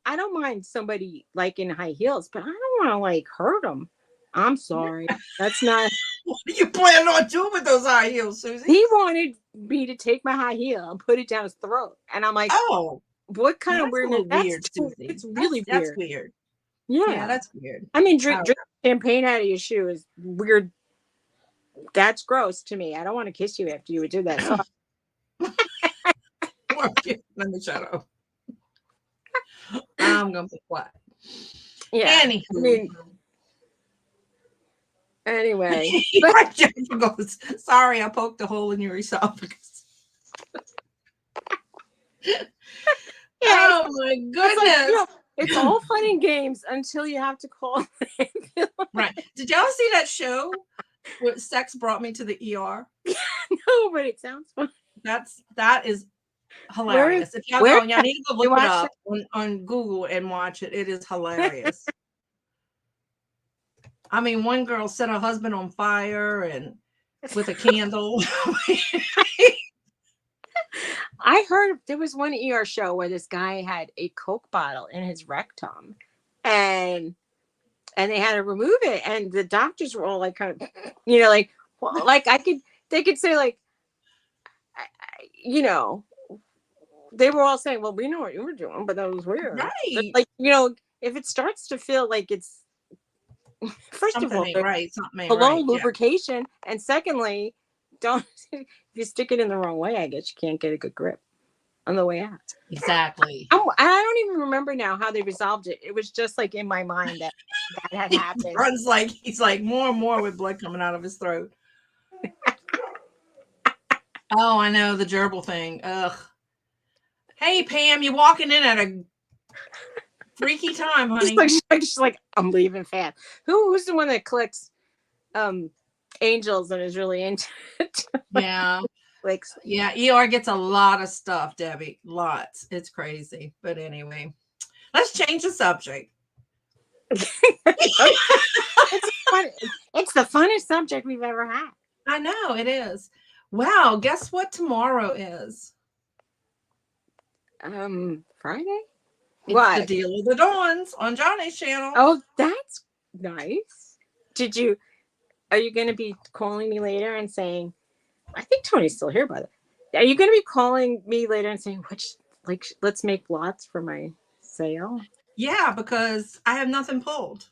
I don't mind somebody liking high heels, but I don't want to like hurt them. I'm sorry. That's not. What are you planning on doing with those high heels, Susie? He wanted me to take my high heel and put it down his throat, and I'm like, oh, what kind of that's a weirdness? little weird, Susie. It's really That's weird. weird. Yeah. Yeah, that's weird. I mean, I don't drink champagne out of your shoe is weird. That's gross to me. I don't want to kiss you after you would do that. So Let me shut up. I'm gonna be quiet. yeah. Anywho. I mean, anyway. Jennifer goes, sorry, I poked a hole in your esophagus. Yeah, oh my goodness. It's, like, you know, it's all fun and games until you have to call. Right. Did y'all see that show where sex brought me to the ER? No, but it sounds fun. That is hilarious. If y'all go, y'all need to go look it up on Google and watch it. It is hilarious. I mean, one girl set her husband on fire and with a candle. I heard there was one ER show where this guy had a Coke bottle in his rectum, and they had to remove it, and the doctors were all like, kind of, you know, like, well, like they could say like, you know, they were all saying, well, we know what you were doing, but that was weird. Right. But, like, you know, if it starts to feel like it's, first something of all, ain't right. Something ain't hello, right. lubrication. Yeah. And secondly, don't, if you stick it in the wrong way, I guess you can't get a good grip on the way out. Exactly. I don't even remember now how they resolved it. It was just like in my mind that had happened. Runs like he's like more and more with blood coming out of his throat. Oh, I know, the gerbil thing. Ugh. Hey, Pam, you walking in at a freaky time, honey. She's like, I'm leaving fast. Who's the one that collects angels and is really into it? Yeah. Like, yeah, ER gets a lot of stuff, Debbie. Lots. It's crazy. But anyway, let's change the subject. It's the funnest subject we've ever had. I know it is. Wow, guess what tomorrow is? Friday? It's what? The Deal of the Dawns on Johnny's channel. Oh, that's nice. Are you going to be calling me later and saying, I think Tony's still here, by the way. Are you going to be calling me later and saying, let's make lots for my sale? Yeah, because I have nothing pulled.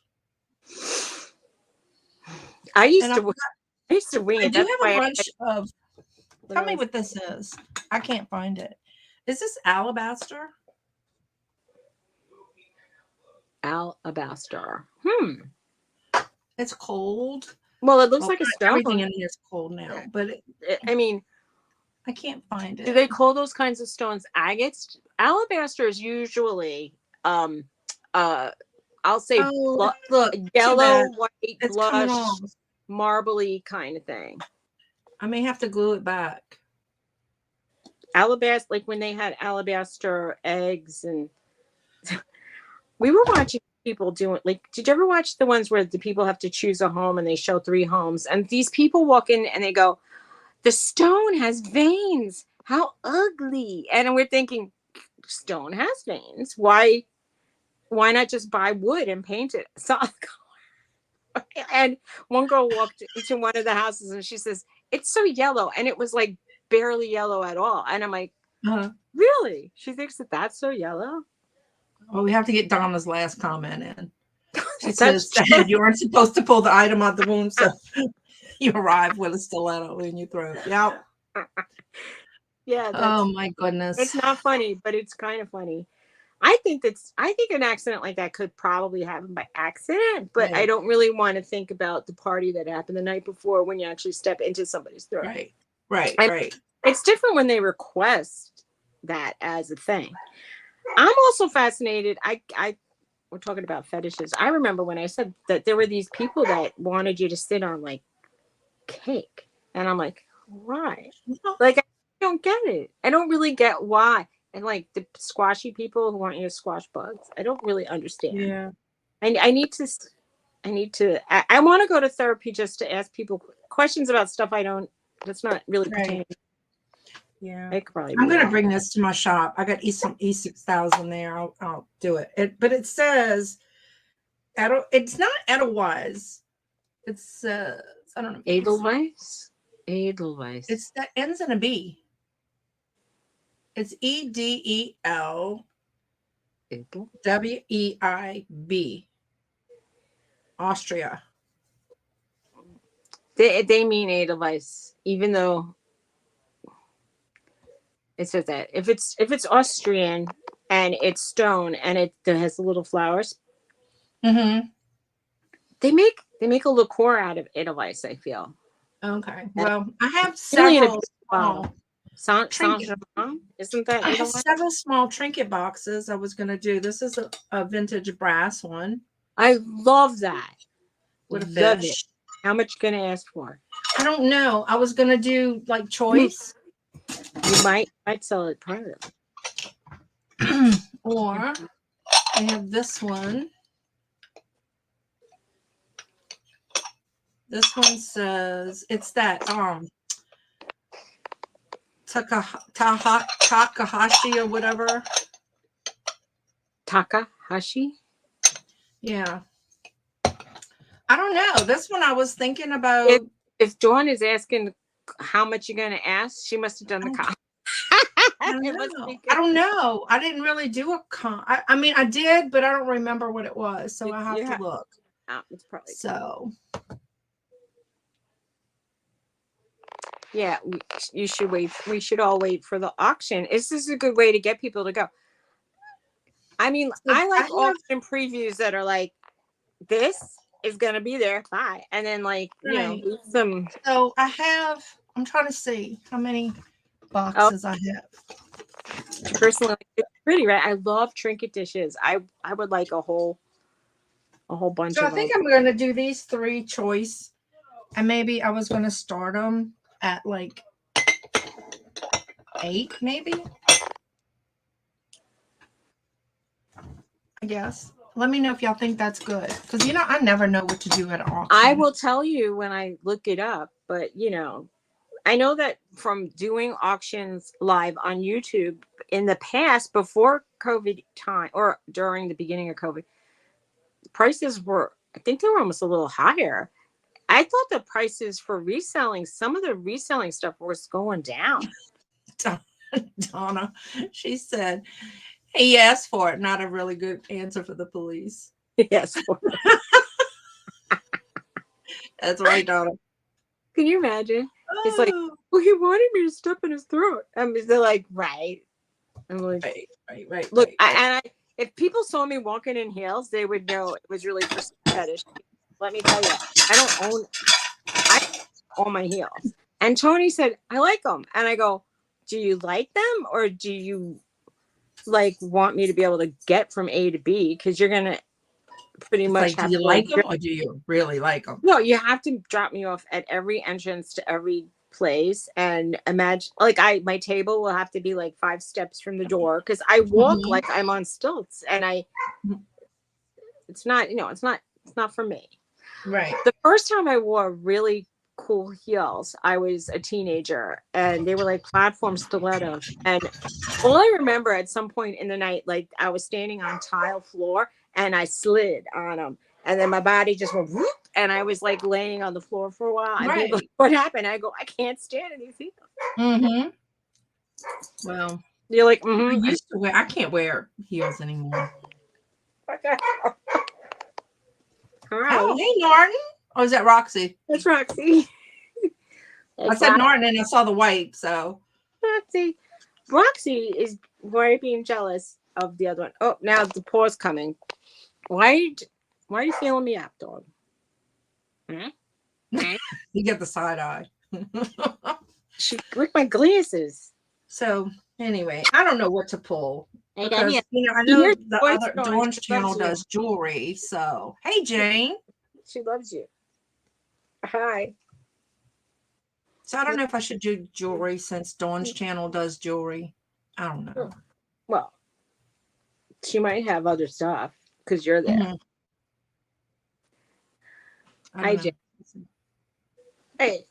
I used to wing it. I do have a bunch of. Tell me what this is. I can't find it. Is this alabaster? Alabaster. It's cold. Well, it looks like a stone. Everything in here is cold now, but I mean, I can't find it. Do they call those kinds of stones agates? Alabaster is usually, I'll say, look, yellow, white, blush, marbly kind of thing. I may have to glue it back. Alabaster, like when they had alabaster eggs, and we were watching people doing, like, did you ever watch the ones where the people have to choose a home and they show 3 homes, and these people walk in and they go, the stone has veins, how ugly. And we're thinking, stone has veins, why not just buy wood and paint it solid color? And one girl walked into one of the houses and she says, it's so yellow, and it was like barely yellow at all. And I'm like, really? She thinks that that's so yellow? Well, we have to get Donna's last comment in. She says you aren't supposed to pull the item out the wound, so you arrive with a stiletto in your throat. Yep. Yeah. Oh my goodness. It's not funny, but it's kind of funny. I think an accident like that could probably happen by accident, but I don't really want to think about the party that happened the night before when you actually step into somebody's throat. Right. It's different when they request that as a thing. I'm also fascinated. We're talking about fetishes. I remember when I said that there were these people that wanted you to sit on like cake, and I'm like, why? Like, I don't get it. I don't really get why. And like the squashy people who want you to squash bugs, I don't really understand. Yeah. I need to I want to go to therapy just to ask people questions about stuff that's not really pertaining. Yeah. I'm going to bring this to my shop. I got some E6000 there. I'll do it. But it says, it's not Edelweiss. It's I don't know. Edelweiss. Edelweiss. It's that ends in a B. It's EDELWEIB. Austria. They mean Edelweiss, even though it says that if it's Austrian and it's stone and it has the little flowers, Mm-hmm. they make a liqueur out of Edelweiss. I feel. Okay. Well, I have Really in a several big small bottle. Saint trinket. Germain, isn't that I have Edelweiss? several small trinket boxes I was going to do. This is a vintage brass one I love that. with a Love fish. it. How much you gonna ask for? I don't know. I was going to do like choice. You might sell it privately. Or I have this one. This one says it's that Takahashi or whatever. Takahashi? Yeah. I don't know. This one I was thinking about. If Dawn is asking how much you're gonna ask, she must have done the count. I don't know. I didn't really do a con. I mean, I did, but I don't remember what it was. So I have to look. It's probably so. Yeah, you should wait. We should all wait for the auction. This is a good way to get people to go. I mean, I like auction previews that are like, this is gonna be there, bye, and then like leave some. So I'm trying to see how many boxes I have. Personally, it's pretty, right? I love trinket dishes. I would like a whole bunch. So I think I'm going to do these 3 choice, and maybe I was going to start them at like 8, maybe. I guess. Let me know if y'all think that's good, because I never know what to do at an auction. I will tell you when I look it up, but I know that from doing auctions live on YouTube in the past, before COVID time or during the beginning of COVID, prices were, I think they were almost a little higher. I thought the prices for reselling, some of the reselling stuff was going down. Donna, she said, he asked for it. Not a really good answer for the police. Yes. That's right, Donna. Can you imagine? It's like, well, he wanted me to step in his throat. They're like, right. I'm like, right. Look, if people saw me walking in heels, they would know it was really for fetish. Let me tell you, I own my heels. And Tony said, I like them. And I go, do you like them, or do you want me to be able to get from A to B? Because you're gonna pretty much have do you like them, or do you really like them? No, you have to drop me off at every entrance to every place, and imagine my table will have to be like 5 steps from the door, because I walk like I'm on stilts, and it's not for me. Right. The first time I wore really cool heels, I was a teenager, and they were like platform stilettos, and all I remember at some point in the night, like I was standing on tile floor and I slid on them, and then my body just went whoop, and I was like laying on the floor for a while. And people like, what happened? I go, I can't stand in these heels. Mm-hmm. Well, you're like, mm-hmm. I used to wear. I can't wear heels anymore. Okay. All right. Oh, hey, Norton. Oh, is that Roxy? That's Roxy. I said Norton, and I saw the white. So Roxy is being jealous of the other one. Oh, now the paw's coming. Why are you feeling me up, dog? You get the side eye. She with my glasses. So anyway, I don't know what to pull. Because, I know the other Dawn's channel does jewelry. So hey, Jane. She loves you. Hi. So I don't know if I should do jewelry since Dawn's channel does jewelry. I don't know. Well, she might have other stuff because you're there. Mm-hmm. Hi, Jane. Hey.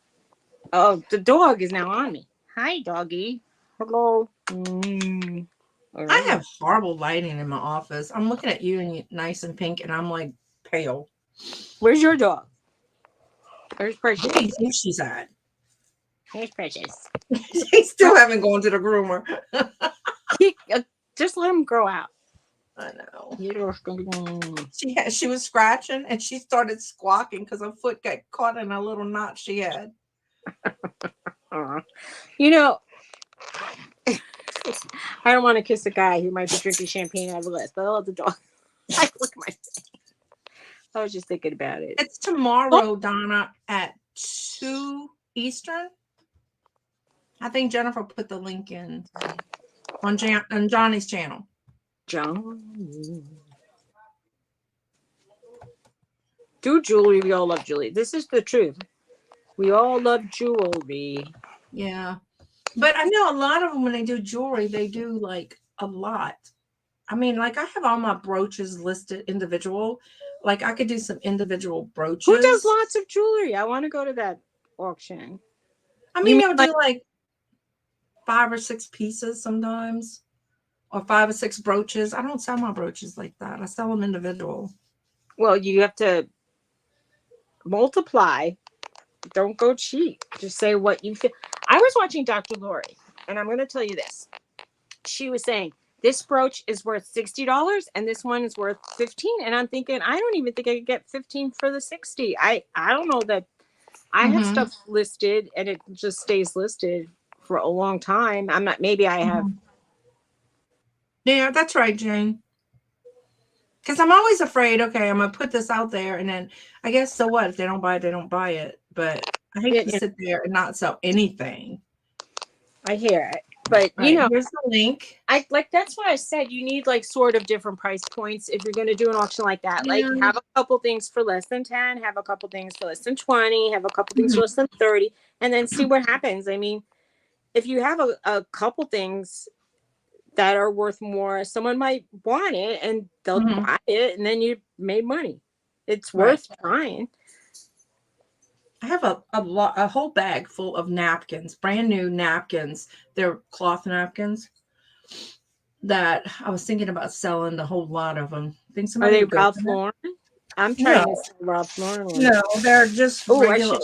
Oh, the dog is now on me. Hi, doggy. Hello. Right. I have horrible lighting in my office. I'm looking at you and you're nice and pink, and I'm like pale. Where's your dog? Where's Precious? Where do you think she's at? Where's Precious? She still haven't gone to the groomer. Just let him grow out. I know. She was scratching and she started squawking because her foot got caught in a little knot she had. You know, I don't want to kiss a guy who might be drinking champagne out of a glass, but I love the dog. I look at my face. I was just thinking about it. It's tomorrow, Donna, at 2 Eastern. I think Jennifer put the link in on Johnny's channel. John. Do jewelry. We all love jewelry. This is the truth. We all love jewelry. Yeah. But I know a lot of them, when they do jewelry, they do like a lot. I mean, like I have all my brooches listed individual. Like I could do some individual brooches. Who does lots of jewelry? I want to go to that auction. I mean, they'll do like 5 or 6 pieces sometimes, or 5 or 6 brooches. I don't sell my brooches like that. I sell them individual. Well, you have to multiply. Don't go cheap. Just say what you feel. I was watching Dr. Lori, and I'm going to tell you this. She was saying, this brooch is worth $60 and this one is worth $15. And I'm thinking, I don't even think I could get 15 for the 60. I don't know that I have stuff listed and it just stays listed for a long time. I'm not, maybe I have. Yeah, that's right, Jane. Because I'm always afraid, okay, I'm going to put this out there and then I guess so what? If they don't buy it, they don't buy it. But I hate to sit there and not sell anything. I hear it. But you know, here's the link. That's why I said you need like sort of different price points if you're going to do an auction like that. Yeah. Like have a couple things for less than 10, have a couple things for less than 20, have a couple things for less than 30, and then see what happens. I mean, if you have a couple things that are worth more, someone might want it and they'll buy it, and then you made money. It's worth trying. I have a whole bag full of napkins, brand new napkins. They're cloth napkins that I was thinking about selling the whole lot of them. Are they Ralph Lauren? I'm trying to sell Ralph Lauren. No, they're just regular.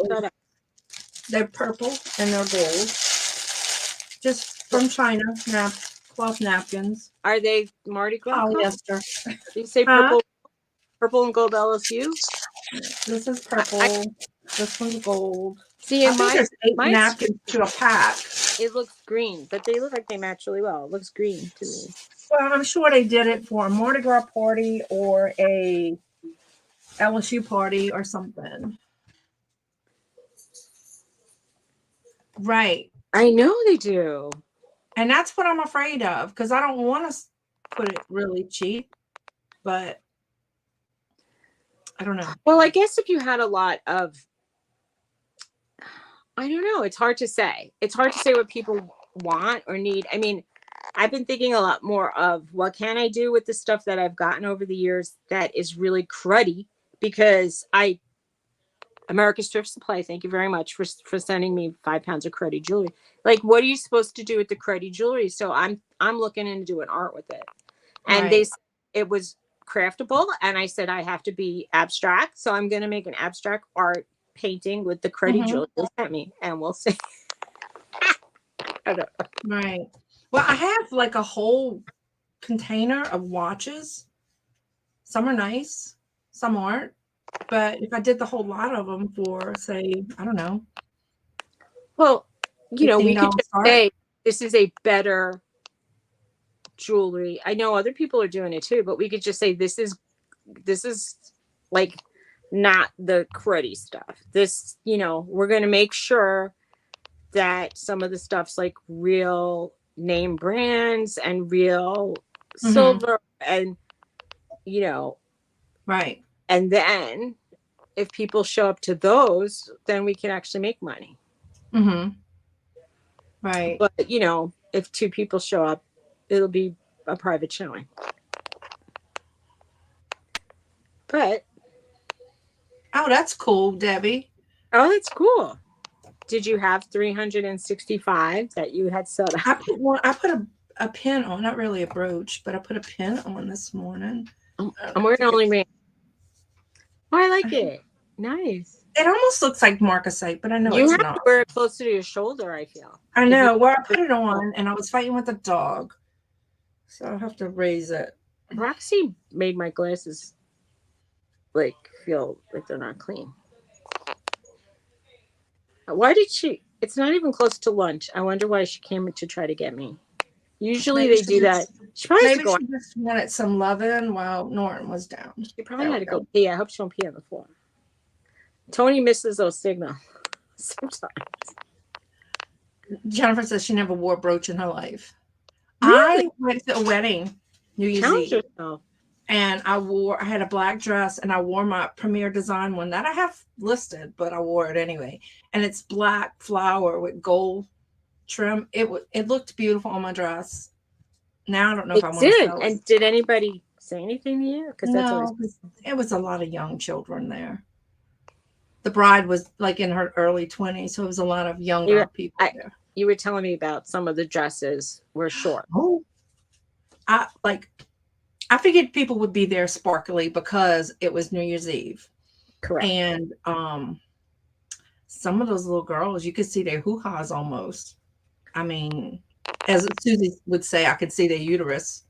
They're purple and they're gold. Just from China, cloth napkins. Are they Mardi Gras? Polyester. Did you say purple? Purple and gold LSU? This is purple. This one's gold. See, in there's 8 napkins to a pack. It looks green, but they look like they match really well. It looks green to me. Well, I'm sure they did it for a Mardi Gras party or a LSU party or something. Right. I know they do. And that's what I'm afraid of because I don't want to put it really cheap, but I don't know. Well, I guess if you had a lot of, I don't know. It's hard to say. It's hard to say what people want or need. I mean, I've been thinking a lot more of what can I do with the stuff that I've gotten over the years that is really cruddy, because America's Thrift Supply, thank you very much for sending me 5 pounds of cruddy jewelry. Like, what are you supposed to do with the cruddy jewelry? So I'm looking into doing art with it. And they said it was craftable, and I said I have to be abstract. So I'm going to make an abstract art painting with the cruddy jewelry they sent me, and we'll see. Right. Well, I have like a whole container of watches. Some are nice, some aren't. But if I did the whole lot of them for, say, I don't know. Well, you know, we could just say this is a better jewelry. I know other people are doing it too, but we could just say this is like not the cruddy stuff. This, you know, we're going to make sure that some of the stuff's like real name brands and real silver and, you know. Right. And then if people show up to those, then we can actually make money. Right. But, you know, if 2 people show up, it'll be a private showing. But. Oh, that's cool, Debbie. Oh, that's cool. Did you have 365 that you had sold? I put a pin on, not really a brooch, but I put a pin on this morning. I'm wearing only ring. Oh, I like it. Nice. It almost looks like marcasite, but I know You it's have not. to wear it closer to your shoulder, I feel. I If you- know. Well, I put it on, and I was fighting with the dog, so I have to raise it. Roxy made my glasses like feel like they're not clean. Why did she? It's not even close to lunch. I wonder why she came to try to get me. Usually Maybe they do that. She probably has to maybe go. she just wanted some loving while Norton was down. She probably There had we to go go. pee. I hope she don't pee on the floor. Tony misses those signals sometimes. Jennifer says she never wore a brooch in her life. Really? I went to a wedding New Year's Challenge Eve, yourself. and I had a black dress, and I wore my Premier Design one that I have listed, but I wore it anyway. And it's black flower with gold trim. It looked beautiful on my dress. Now I don't know if It I want to did. sell it. And did anybody say anything to you? Because that's always. No, 'cause it was a lot of young children there. The bride was like in her early 20s, so it was a lot of younger people there. You were telling me about some of the dresses were short. Oh, I figured people would be there sparkly because it was New Year's Eve. Correct. And some of those little girls, you could see their hoo-has almost. I mean, as Suzy would say, I could see their uterus.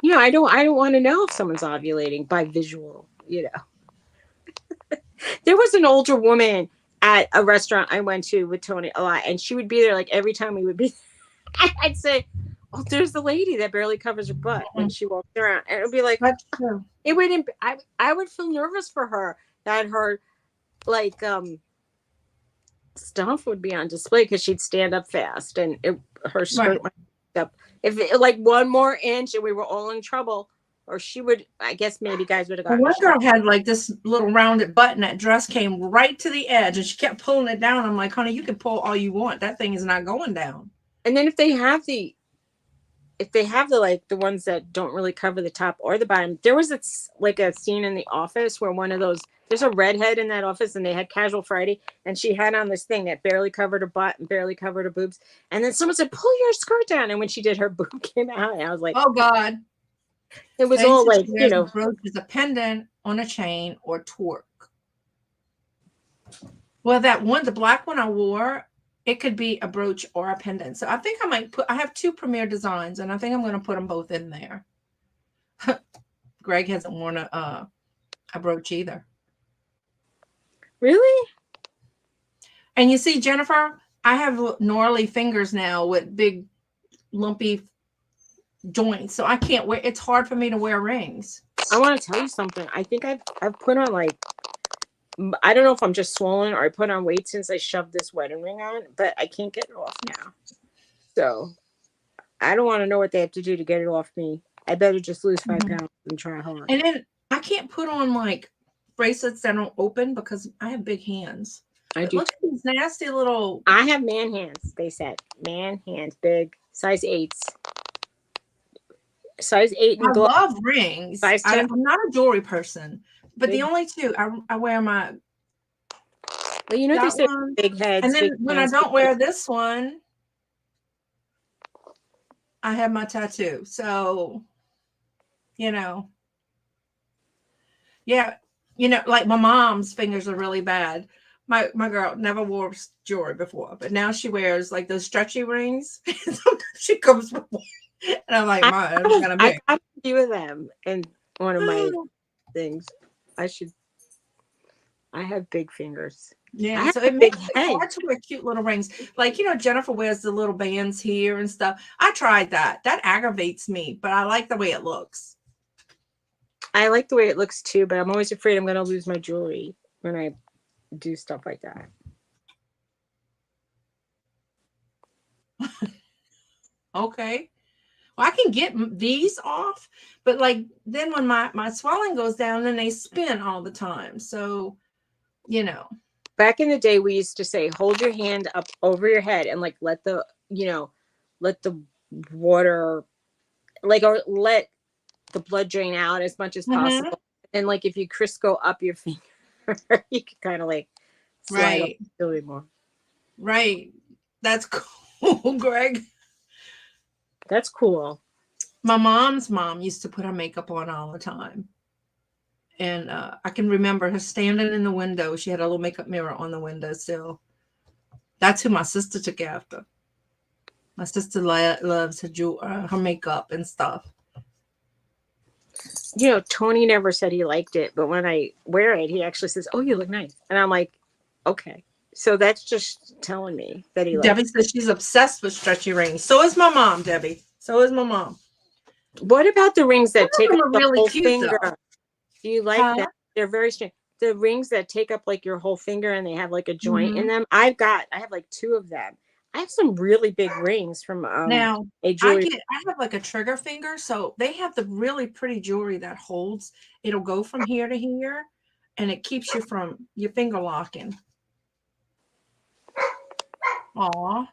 Yeah, I don't want to know if someone's ovulating by visual, you know. There was an older woman at a restaurant I went to with Tony a lot, and she would be there like every time we would be. I'd say, "Oh, there's the lady that barely covers her butt when she walks around," and it would be like, That's true. it would. I would feel nervous for her that her like stuff would be on display because she'd stand up fast and her skirt went up. If it, like one more inch and we were all in trouble, or she would, I guess maybe guys would have gotten. One girl had like this little rounded button. That dress came right to the edge, and she kept pulling it down. I'm like, honey, you can pull all you want. That thing is not going down. And then if they have the like the ones that don't really cover the top or the bottom, there was like a scene in The Office where one of those, there's a redhead in that office and they had Casual Friday and she had on this thing that barely covered her butt and barely covered her boobs, and then someone said, pull your skirt down, and when she did, her boob came out, and I was like, oh God. It was all like, you know, brooch is a pendant on a chain or torque. Well, that one, the black one I wore, it could be a brooch or a pendant. So I think I might I have two Premier Designs, and I think I'm going to put them both in there. Greg hasn't worn a brooch either. Really? And you see, Jennifer, I have gnarly fingers now with big lumpy joints, so I can't wear. It's hard for me to wear rings. I want to tell you something. I think I've put on like, I don't know if I'm just swollen or I put on weight since I shoved this wedding ring on, but I can't get it off now. So I don't want to know what they have to do to get it off me. I better just lose 5 pounds and try hard. And then I can't put on like bracelets that don't open because I have big hands. I do. Look at these nasty little. I have man hands. They said man hands, big, size 8s. Size 8 and I love rings. I'm not a jewelry person, but big. The only two I wear my. Well, you know they say big heads. And then when I don't wear this one, I have my tattoo. So, you know, yeah, you know, like my mom's fingers are really bad. My girl never wore jewelry before, but now she wears like those stretchy rings. She comes with one. And I'm like, I got a few of them in one of my things. I have big fingers. Yeah, so it makes it hard to wear cute little rings. Like, you know, Jennifer wears the little bands here and stuff. I tried that. That aggravates me, but I like the way it looks. I like the way it looks too, but I'm always afraid I'm going to lose my jewelry when I do stuff like that. Okay. Well, I can get these off, but like then when my swelling goes down, then they spin all the time. So, you know. Back in the day, we used to say, hold your hand up over your head and like let the water, like, or let the blood drain out as much as possible. And like if you Crisco up your finger, you can kind of like slide up a little bit more. Right. That's cool, Greg. That's cool. My mom's mom used to put her makeup on all the time. And I can remember her standing in the window. She had a little makeup mirror on the windowsill. That's who my sister took after. My sister loves her makeup and stuff. You know, Tony never said he liked it, but when I wear it, he actually says, "Oh, you look nice," and I'm like, "Okay." So that's just telling me that he likes. Debbie says she's obsessed with stretchy rings. So is my mom, Debbie. So is my mom. What about the rings that take up the really whole cute, finger? though. Do you like that? They're very strange. The rings that take up like your whole finger and they have like a joint in them. I have like 2 of them. I have some really big rings from now a jewelry. I have like a trigger finger, so they have the really pretty jewelry that holds. It'll go from here to here, and it keeps you from your finger locking. Aw.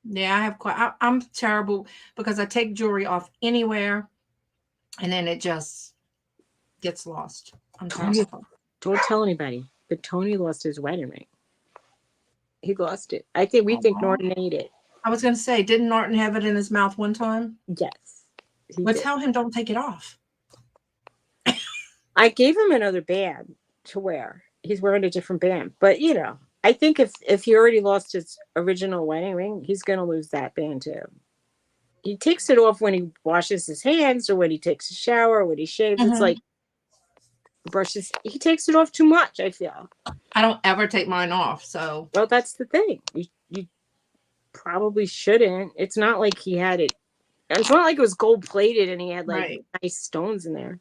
Yeah, I have I'm terrible because I take jewelry off anywhere, and then it just gets lost. I'm terrible. Don't tell anybody, but Tony lost his wedding ring. He lost it. I think think Norton ate it. I was going to say, didn't Norton have it in his mouth one time? Yes. Well, tell him don't take it off. I gave him another band to wear. He's wearing a different band. But, you know, I think if he already lost his original wedding ring, he's going to lose that band too. He takes it off when he washes his hands or when he takes a shower or when he shaves. It's like brushes. He takes it off too much, I feel. I don't ever take mine off, so. Well, that's the thing. You probably shouldn't. It's not like he had it. It's not like it was gold plated and he had like nice stones in there.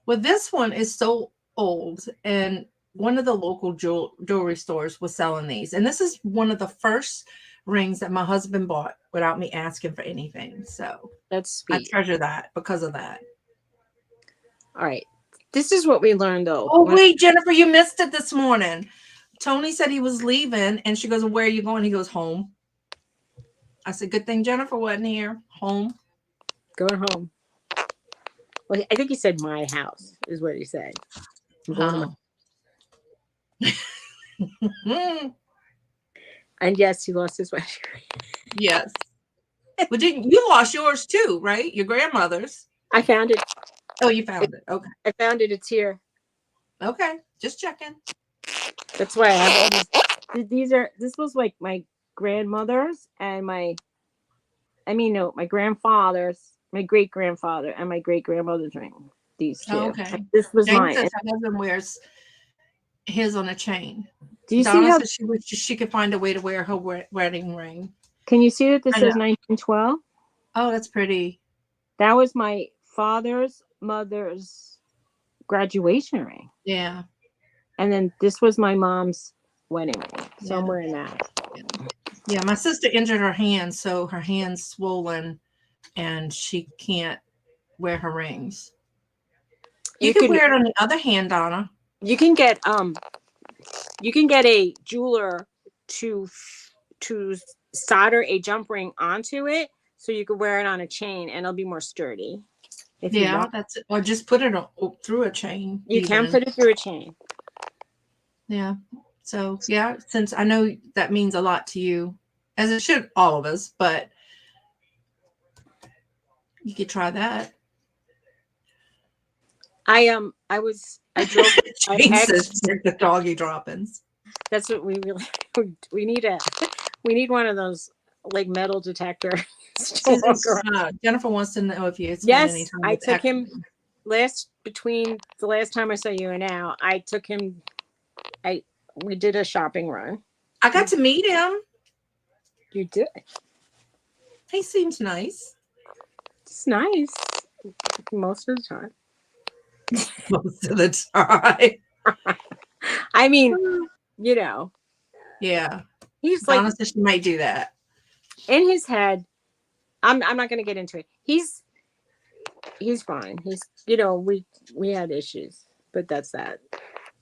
Well, this one is so old, and one of the local jewelry stores was selling these. And this is one of the first rings that my husband bought without me asking for anything. So that's sweet. I treasure that because of that. All right. This is what we learned, though. Oh, wait, Jennifer, you missed it this morning. Tony said he was leaving, and she goes, "Where are you going?" He goes, "Home." I said, "Good thing Jennifer wasn't here." Home. Going home. Well, I think he said my house is what he said. I'm going home. And yes, he lost his wedding ring. Yes. But you lost yours too, right? Your grandmother's. I found it. Oh, you found it. Okay. I found it. It's here. Okay. Just checking. That's why I have all these. This was like my grandmother's and my grandfather's, my great grandfather and my great grandmother's ring. These 2. Oh, okay. This was Jane mine. Says her husband wears his on a chain. Do you Donna see how says she wished she could find a way to wear her wedding ring? Can you see that this says 1912? Oh, that's pretty. That was my father's mother's graduation ring. Yeah. And then this was my mom's wedding ring. Somewhere in that. Yeah, my sister injured her hand, so her hand's swollen and she can't wear her rings. You can wear it on the other hand, Donna. You can get a jeweler to solder a jump ring onto it so you could wear it on a chain and it'll be more sturdy. That's it. Or just put it through a chain. You can put it through a chain. Yeah. So, yeah, since I know that means a lot to you, as it should all of us, but you could try that. I drove the doggy droppings. That's what we need one of those like metal detectors. Jennifer wants to know if you Yes, I took him between the last time I saw you and now. I took him. We did a shopping run. I got to meet him. You did. He seems nice. It's nice most of the time. Most of the time. I mean, you know. Yeah. He's Donna like, says she might do that. In his head, I'm not going to get into it. He's fine. He's, we had issues, but that's that.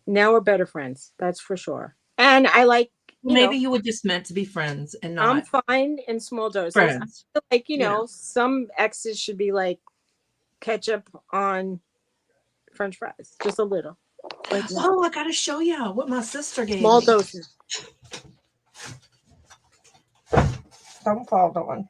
Now we're better friends. That's for sure. And I like, maybe you were just meant to be friends and not. I'm fine in small doses. Friends. I feel like, some exes should be like ketchup on French fries, just a little. Like, I got to show you what my sister gave small me. Doses. Don't fall, Dawn.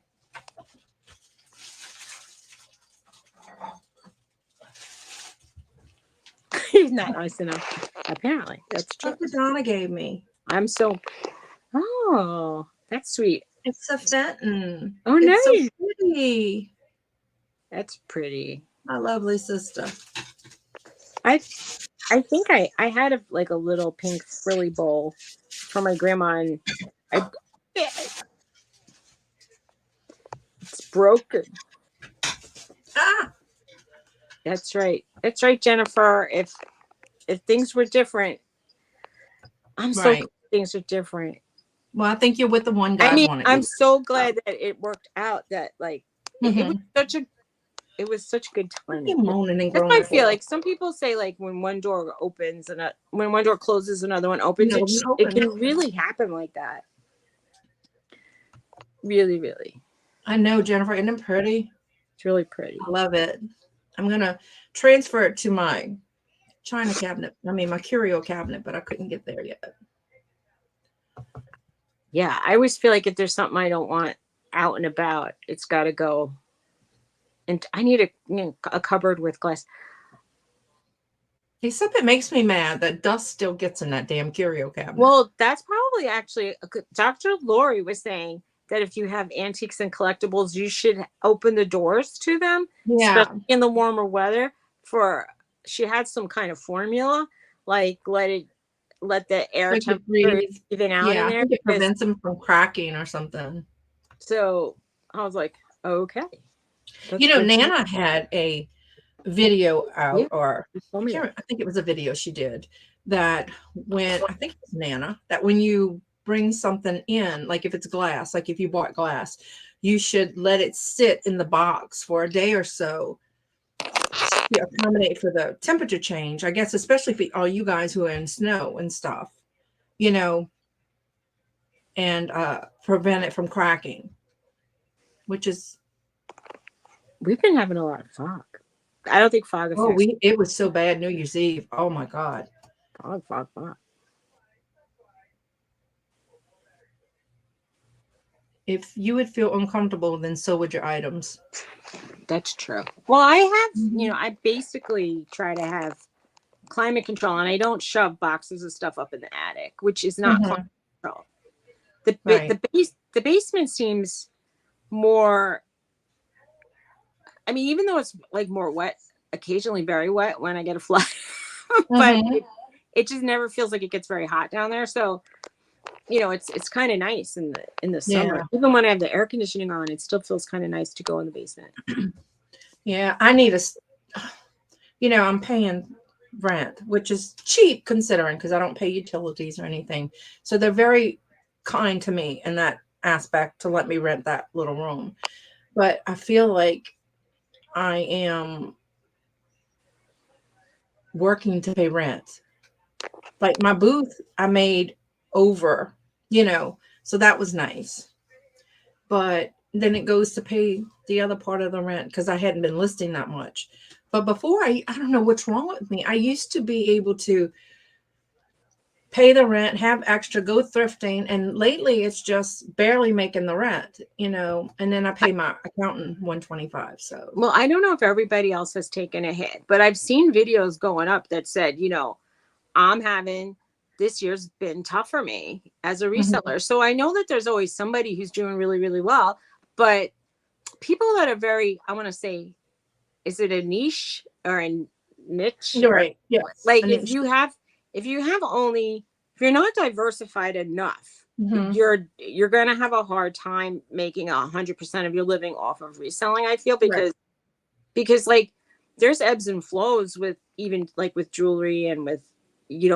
not nice enough. Apparently, that's true. That's what Donna gave me. I'm so. Oh, that's sweet. It's a Fenton. Oh, It's so nice. pretty. That's pretty. My lovely sister. I think I had a little pink frilly bowl for my grandma, and it's broken. Ah, That's right. That's right, Jennifer. If things were different, I'm so right. glad things are different. Well, I think you're with the one God I mean, wanted. I'm so glad that it worked out. That it was such a good timing. You're moaning and That's groaning. what I feel like. Some people say like when one door opens and when one door closes, another one opens. It can really happen like that. Really, really. I know, Jennifer. Isn't it pretty? It's really pretty. I love it. I'm gonna transfer it to my china cabinet. I mean, my curio cabinet, but I couldn't get there yet. Yeah, I always feel like if there's something I don't want out and about, it's got to go. And I need a cupboard with glass. Except it makes me mad that dust still gets in that damn curio cabinet. Well, that's probably actually Dr. Lori was saying that if you have antiques and collectibles, you should open the doors to them, especially in the warmer weather. She had some kind of formula, like let the air temperature even out in there. I think it prevents them from cracking or something. So I was like, okay. Nana had a video out, or I think it was a video she did that I think it was Nana, that when you bring something in, like if it's glass, like if you bought glass, you should let it sit in the box for a day or so to accommodate for the temperature change. I guess, especially for all you guys who are in snow and stuff, and prevent it from cracking, which is. We've been having a lot of fog. I don't think fog affects. It was so bad New Year's Eve. Oh my God. Fog. If you would feel uncomfortable, then so would your items. That's true. Well, I have, I basically try to have climate control, and I don't shove boxes of stuff up in the attic, which is not climate control. The basement seems more. I mean, even though it's like more wet, occasionally very wet when I get a flood, but it just never feels like it gets very hot down there. So, it's kind of nice in the summer. Even when I have the air conditioning on, it still feels kind of nice to go in the basement. Yeah, I need I'm paying rent, which is cheap considering, because I don't pay utilities or anything. So they're very kind to me in that aspect to let me rent that little room. But I feel like I am working to pay rent. Like my booth, I made over, so that was nice. But then it goes to pay the other part of the rent because I hadn't been listing that much. But before, I don't know what's wrong with me. I used to be able to pay the rent, have extra, go thrifting, and lately it's just barely making the rent, and then I pay my accountant $125. So, well, I don't know if everybody else has taken a hit, but I've seen videos going up that said, this year's been tough for me as a reseller. So I know that there's always somebody who's doing really, really well, but people that are very, I want to say, is it a niche or a niche? You're right. Yeah. Like if you're not diversified enough, you're going to have a hard time making 100% of your living off of reselling. I feel because like there's ebbs and flows with even like with jewelry and with,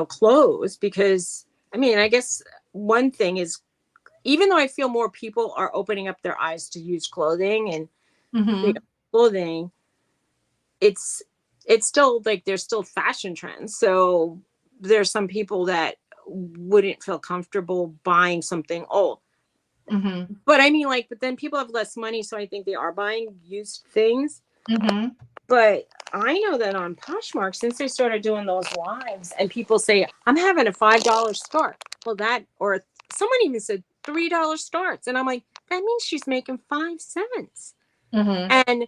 clothes, because I mean, I guess one thing is, even though I feel more people are opening up their eyes to used clothing and clothing, it's still like there's still fashion trends. So there's some people that wouldn't feel comfortable buying something old. But I mean, but then people have less money, so I think they are buying used things. But I know that on Poshmark, since they started doing those lives, and people say, I'm having a $5 start. Well, or someone even said $3 starts. And I'm like, that means she's making 5 cents. And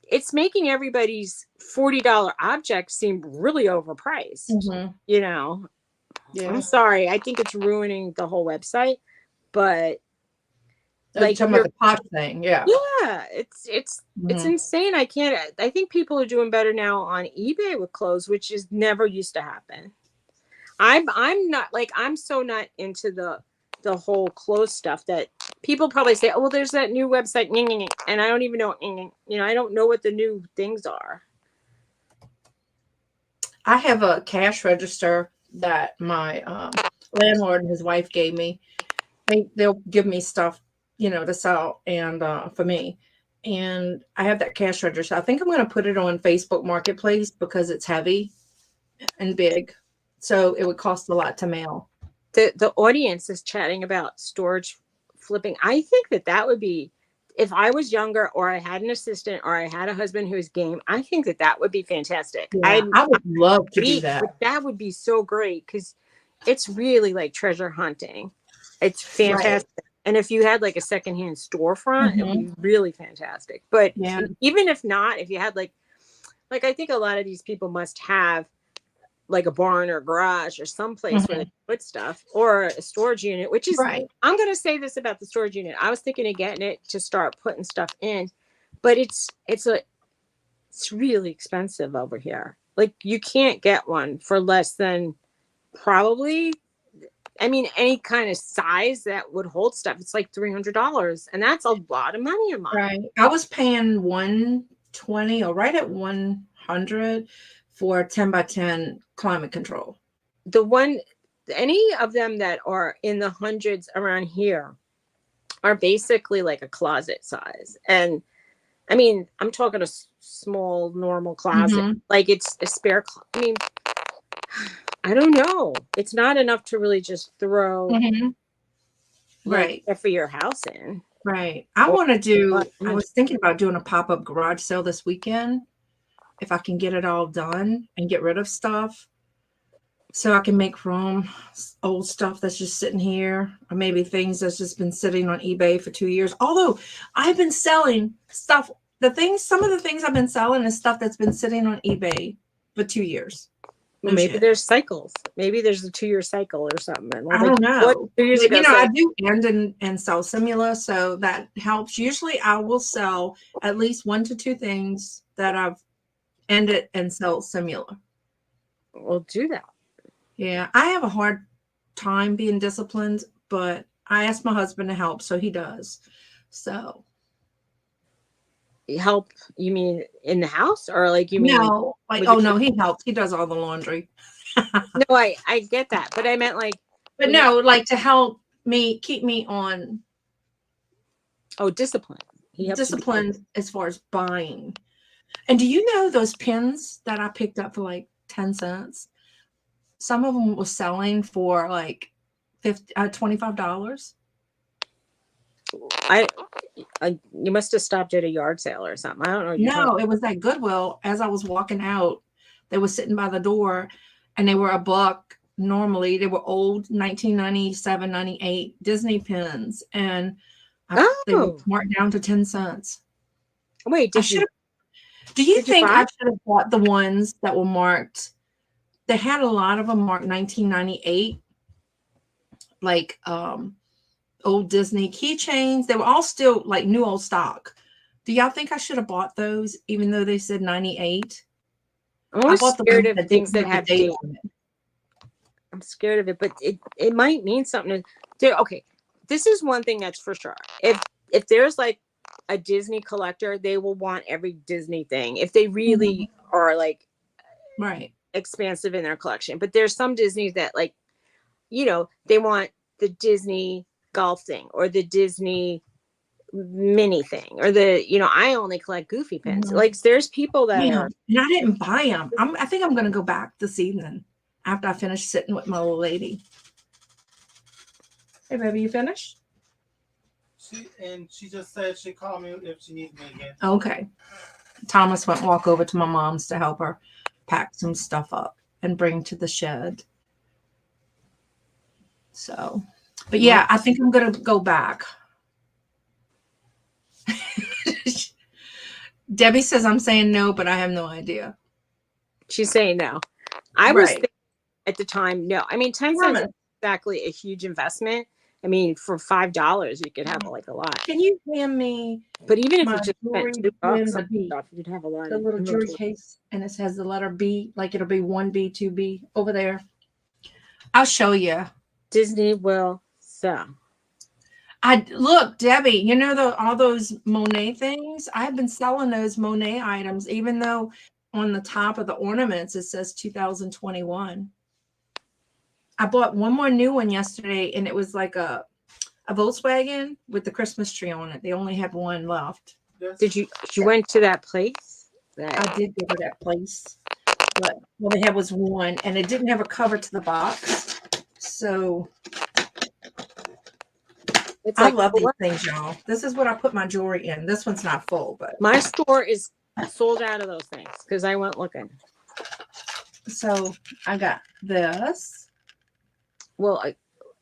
it's making everybody's $40 object seem really overpriced. Mhm. You know, Yeah. I'm sorry. I think it's ruining the whole website, but Like talking about the pot thing. Yeah. yeah, it's Mhm. insane. I think people are doing better now on eBay with clothes, which is never used to happen. I'm not like, I'm so not into the whole clothes stuff that people probably say, oh well, there's that new website, and I don't even know, I don't know what the new things are. I have a cash register that my landlord and his wife gave me. They'll give me stuff, to sell and for me. And I have that cash register. I think I'm going to put it on Facebook Marketplace because it's heavy and big. So it would cost a lot to mail. The audience is chatting about storage flipping. I think that would be, if I was younger or I had an assistant or I had a husband who's game, I think that would be fantastic. Yeah, I would love to do that. That would be so great because it's really like treasure hunting. It's fantastic. Right. And if you had like a secondhand storefront, it would be really fantastic. But even if not, if you had like I think a lot of these people must have like a barn or garage or someplace where they put stuff, or a storage unit, which is right. I'm going to say this about the storage unit. I was thinking of getting it to start putting stuff in, but it's really expensive over here. Like you can't get one for less than probably, any kind of size that would hold stuff. It's like $300, and that's a lot of money a month. Right. I was paying $120 or right at $100 for 10 by 10 climate control. Any of them that are in the hundreds around here are basically like a closet size. And I'm talking a small, normal closet. Like it's a spare. I don't know. It's not enough to really just throw right for your house in. Right. I was thinking about doing a pop-up garage sale this weekend if I can get it all done and get rid of stuff so I can make room, old stuff that's just sitting here, or maybe things that's just been sitting on eBay for 2 years. Although I've been selling stuff, some of the things I've been selling is stuff that's been sitting on eBay for 2 years. Well, maybe there's cycles. Maybe there's a 2-year cycle or something. I don't know. 2 years ago, I do end and sell Simula, so that helps. Usually I will sell at least 1 to 2 things that I've ended and sell Simula. We'll do that. Yeah, I have a hard time being disciplined, but I ask my husband to help, so he does. So help, you mean in the house, or like you mean no, he helps. He does all the laundry. No, I get that, but I meant like, but no, like to help me keep me on discipline. Disciplined as far as buying. And do you know those pins that I picked up for like 10 cents? Some of them was selling for like $25. You must have stopped at a yard sale or something. I don't know. No, it was at Goodwill. As I was walking out, they were sitting by the door, and they were $1. Normally, they were old 1997, 98 Disney pins, and they were marked down to 10 cents. Wait, do you think I should have bought the ones that were marked? They had a lot of them marked 1998, like old Disney keychains. They were all still like new old stock. Do y'all think I should have bought those, even though they said 98? I'm scared of things that have date on it. I'm scared of it, but it might mean something. Okay, this is one thing that's for sure. If there's like a Disney collector, they will want every Disney thing. If they really are like expansive in their collection. But there's some Disneys that like, they want the Disney golf thing or the Disney mini thing or I only collect Goofy pins. Like there's people that are, and I didn't buy them. I think I'm going to go back this evening after I finish sitting with my little lady. Hey, baby, you finished? She just said she'd call me if she needs me again. Okay. Thomas went walk over to my mom's to help her pack some stuff up and bring to the shed. So, but yeah, I think I'm going to go back. Debbie says I'm saying no, but I have no idea. She's saying no. I was Right. thinking at the time, no. I mean, 10 cents is exactly a huge investment. I mean, for $5, you could have like a lot. Can you hand me But even if my you just jewelry spent $2 when on the B, stuff, you'd have a lot the of little jewelry inventory. case, and it has the letter B, like it'll be 1B, 2B over there. I'll show you. Disney will sell. Look, Debbie, you know all those Monet things? I've been selling those Monet items, even though on the top of the ornaments it says 2021. I bought one more new one yesterday, and it was like a Volkswagen with the Christmas tree on it. They only had one left. Did you went to that place? I did go to that place, but all they had was one, and it didn't have a cover to the box. So It's I like, love these things, y'all. This is what I put my jewelry in. This one's not full, but my store is sold out of those things because I went looking. So I got this. Well,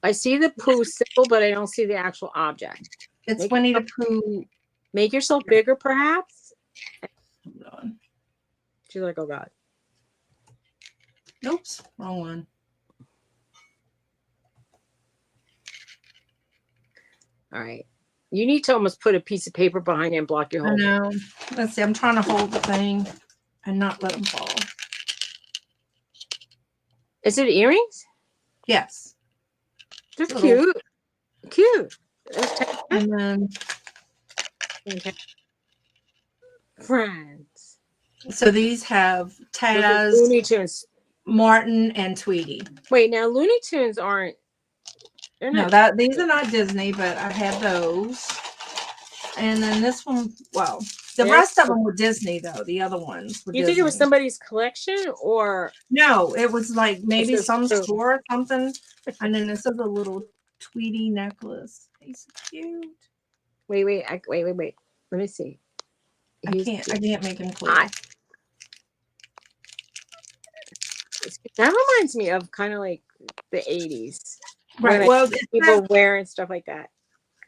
I see the Pooh symbol, but I don't see the actual object. It's Winnie the Pooh. Make yourself bigger, perhaps. Hold on. She's like, oh God. Oops, wrong one. All right. You need to almost put a piece of paper behind it and block your hole. I know. Let's see. I'm trying to hold the thing and not let them fall. Is it earrings? Yes. They're cute. Cute. And then friends. So these have Taz, Looney Tunes, Martin, and Tweety. Wait, now Looney Tunes aren't. No, these are not Disney, but I had those. And then this one, well, the rest of them were Disney, though. The other ones were You think it was somebody's collection, or no? It was like maybe some store or something. And then this is a little Tweety necklace. He's cute. Wait. Let me see. I can't make him clear. That reminds me of kind of like the 80s. Right. Well, people wearing stuff like that.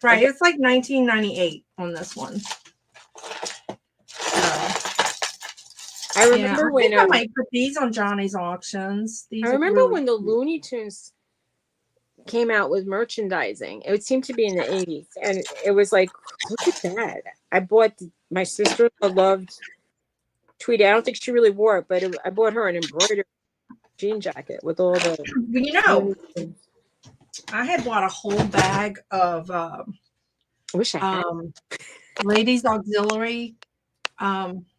Right. It's like 1998 on this one. I remember when I might put these on Johnny's auctions. I remember when the Looney Tunes came out with merchandising. It seemed to be in the 80s, and it was like, look at that. I bought my sister loved Tweety. I don't think she really wore it, but I bought her an embroidered jean jacket with all the. I had bought a whole bag of I wish I had. ladies auxiliary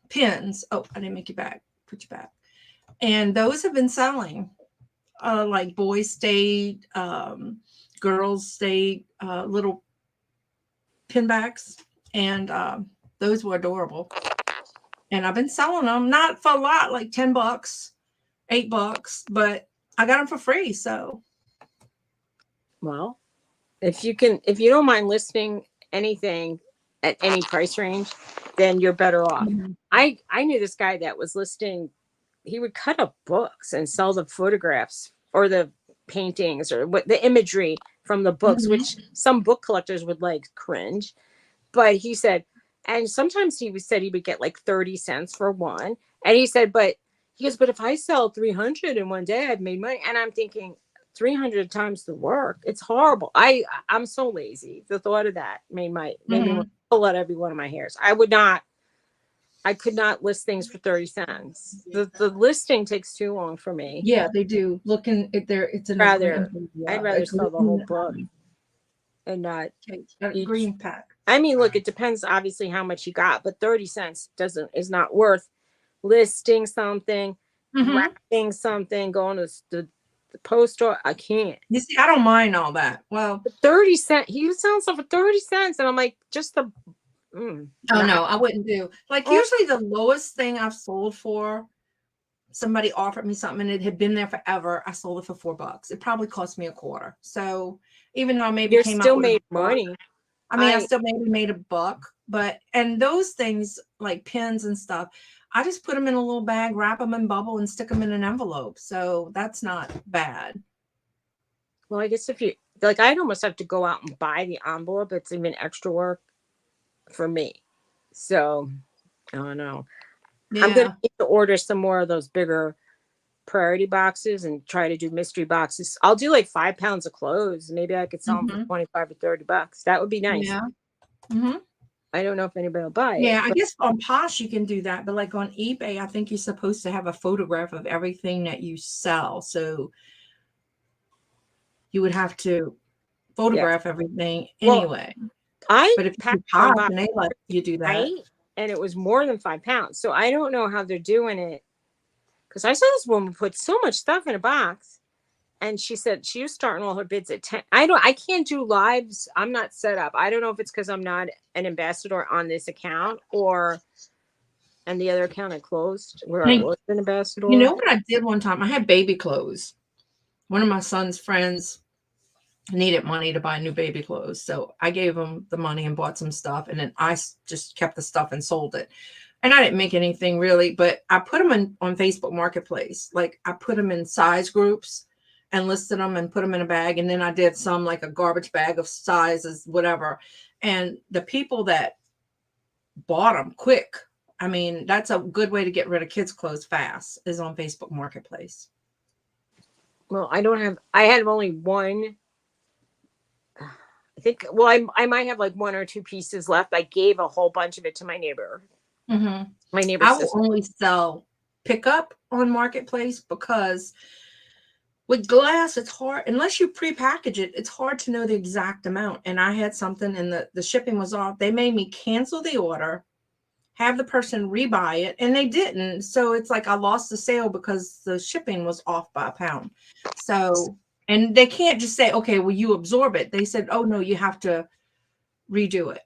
pins. Oh, I didn't make you back. Put you back. And those have been selling. Like boys state, girls state, little pin backs, and those were adorable. And I've been selling them, not for a lot, like $10, $8, but I got them for free. So, well, if you don't mind listing anything at any price range, then you're better off. Mm-hmm. I knew this guy that was listing. He would cut up books and sell the photographs or the paintings or the imagery from the books, mm-hmm. which some book collectors would like cringe. But he said, and sometimes he said he would get like 30 cents for one. And he said, but if I sell 300 in one day, I've made money. And I'm thinking 300 times the work. It's horrible. I'm so lazy. The thought of that made me want to pull out every one of my hairs. I could not list things for 30 cents. The listing takes too long for me. Yeah, they do. Looking at it's I'd rather sell the whole book and not green pack. I mean, look, it depends obviously how much you got, but 30 cents is not worth listing something, wrapping something, going to the post store. I can't. You see, I don't mind all that. Well, 30 cents. He was selling stuff for 30 cents, and I'm like, just the. Oh no, I wouldn't do. Like usually the lowest thing I've sold for, somebody offered me something and it had been there forever. I sold it for $4. It probably cost me $0.25. So even though I maybe made money. I mean, I still maybe made $1, but and those things like pins and stuff, I just put them in a little bag, wrap them in bubble, and stick them in an envelope. So that's not bad. Well, I guess if you like, I'd almost have to go out and buy the envelope. It's even extra work for me. So I don't know. I'm Yeah. gonna need to order some more of those bigger priority boxes and try to do mystery boxes. I'll do like 5 pounds of clothes. Maybe I could sell them for Mm-hmm. 25 or $30. That would be nice. Yeah. Mm-hmm. I don't know if anybody will buy it. Yeah, I But guess on Posh you can do that, but like on eBay, I think you're supposed to have a photograph of everything that you sell. So you would have to yeah. photograph everything Well, anyway. I But if you do packed one Posh box and they let you do that. night and it was more than 5 pounds. So I don't know how they're doing it. Because I saw this woman put so much stuff in a box. And she said she was starting all her bids at 10. I can't do lives. I'm not set up. I don't know if it's because I'm not an ambassador on this account or and the other account I closed where I Hey, was an you ambassador. know what I did one time? I had baby clothes. One of my son's friends needed money to buy new baby clothes. So I gave him the money and bought some stuff. And then I just kept the stuff and sold it. And I didn't make anything really, but I put them on Facebook Marketplace. Like I put them in size groups and listed them and put them in a bag. And then I did some like a garbage bag of sizes, whatever. And the people that bought them quick. I mean, that's a good way to get rid of kids' clothes fast is on Facebook Marketplace. Well, I had only one. I think, well, I might have like one or two pieces left. I gave a whole bunch of it to my neighbor. Mm-hmm. My neighbor's I will sister. only sell pickup on Marketplace because with glass, it's hard, unless you pre-package it, it's hard to know the exact amount. And I had something and the shipping was off. They made me cancel the order, have the person rebuy it, and they didn't. So it's like I lost the sale because the shipping was off by a pound. So, and they can't just say, okay, well, you absorb it. They said, oh, no, you have to redo it.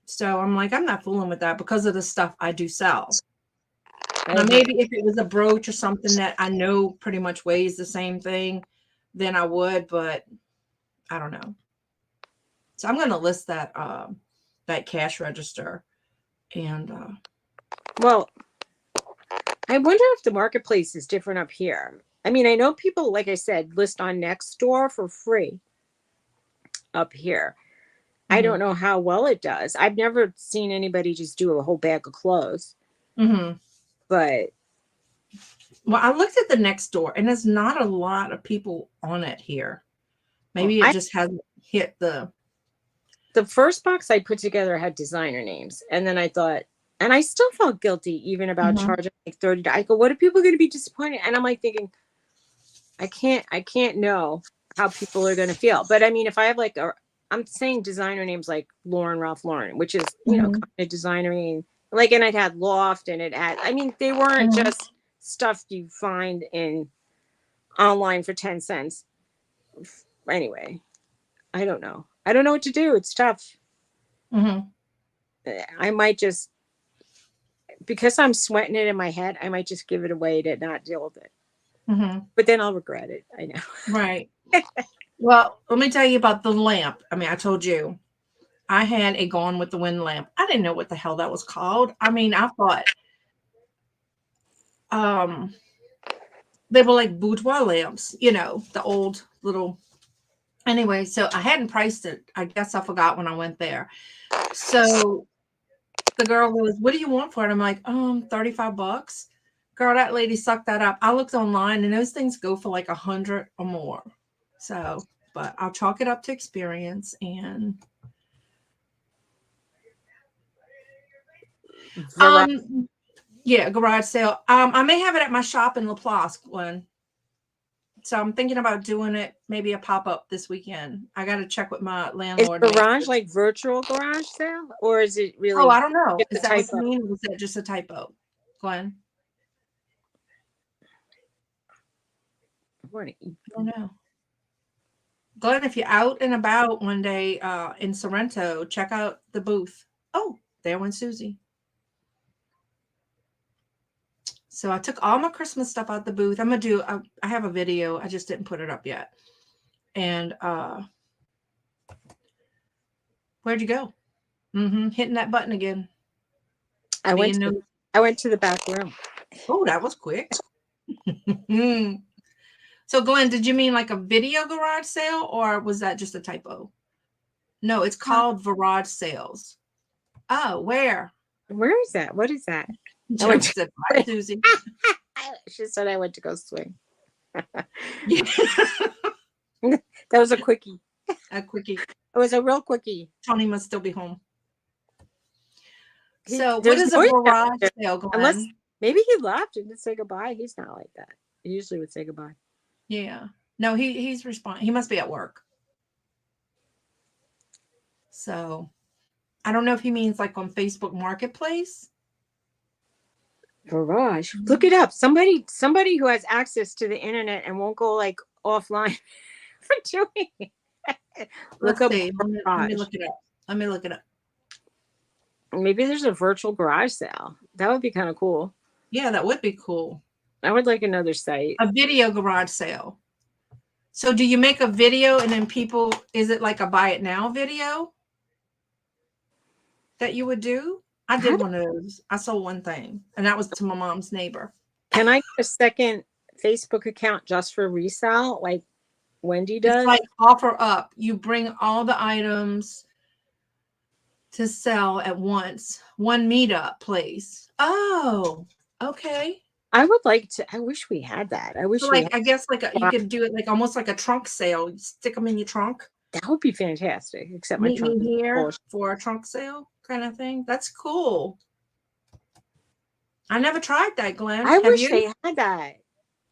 So I'm like, I'm not fooling with that because of the stuff I do sell. Now, maybe if it was a brooch or something that I know pretty much weighs the same thing, then I would, but I don't know. So I'm going to list that cash register and Well, I wonder if the marketplace is different up here. I mean, I know people, like I said, list on Nextdoor for free up here. I don't know how well it does. I've never seen anybody just do a whole bag of clothes. But well, I looked at the Nextdoor and there's not a lot of people on it here. Maybe it just hasn't hit the first box I put together had designer names. And then I thought, and I still felt guilty even about charging like $30. I go, what are people going to be disappointed? And I'm like thinking, I can't know how people are going to feel. But I mean, if I have like I'm saying designer names like Ralph Lauren, which is, kind of designer, like, and it had Loft and I mean, they weren't just stuff you find in online for 10 cents. Anyway, I don't know. I don't know what to do. It's tough. I might just, because I'm sweating it in my head, I might just give it away to not deal with it. But then I'll regret it. I know. Right. Well, let me tell you about the lamp. I mean, I told you I had a Gone with the Wind lamp. I didn't know what the hell that was called. I mean, I thought they were like boudoir lamps, the old little. Anyway, so I hadn't priced it. I guess I forgot when I went there. So the girl goes, "What do you want for it?" I'm like, $35. Girl, that lady sucked that up. I looked online and those things go for like 100 or more. So, but I'll chalk it up to experience and yeah, garage sale. I may have it at my shop in Laplace, Glenn. So I'm thinking about doing it, maybe a pop-up this weekend. I got to check with my landlord. Is garage like virtual garage sale, or is it really? Oh, I don't know. Is that what you mean, or was that just a typo, Glenn? I don't know. Glenn, if you're out and about one day in Sorrento, check out the booth. Oh, there went Suzy. So I took all my Christmas stuff out the booth. I'm going to do, I have a video. I just didn't put it up yet. And where'd you go? Hitting that button again. I went to the back room. Oh, that was quick. So Glenn, did you mean like a video garage sale or was that just a typo? No, it's called Garage Sales. Oh, where? Where is that? What is that? Joe said, "Bye, Suzy." She said I went to go swing. Yeah. That was a quickie. A quickie. It was a real quickie. Tony must still be home. He, So what there's is a noise garage out there. sale, Glenn? Unless maybe he left and didn't say goodbye. He's not like that. He usually would say goodbye. Yeah. No, he's responding. He must be at work. So I don't know if he means like on Facebook Marketplace. Garage. Look it up. Somebody who has access to the internet and won't go like offline for doing it. Let's Look up see. Let me garage. look it up. Let me look it up. Maybe there's a virtual garage sale. That would be kind of cool. Yeah, that would be cool. I would like another site. A video garage sale. So do you make a video and then people, is it like a buy it now video that you would do? I did one of those. I sold one thing and that was to my mom's neighbor. Can I get a second Facebook account just for resale like Wendy does? It's like offer up. You bring all the items to sell at once. One meetup place. Oh, okay. I would like to. I wish we had that. I wish So we like, I guess like you could do it like almost like a trunk sale. You stick them in your trunk. that would be fantastic. Except my Meet trunk me is here full. for a trunk sale kind of thing. That's cool. I never tried that, Glenn. I Have wish you? they had that.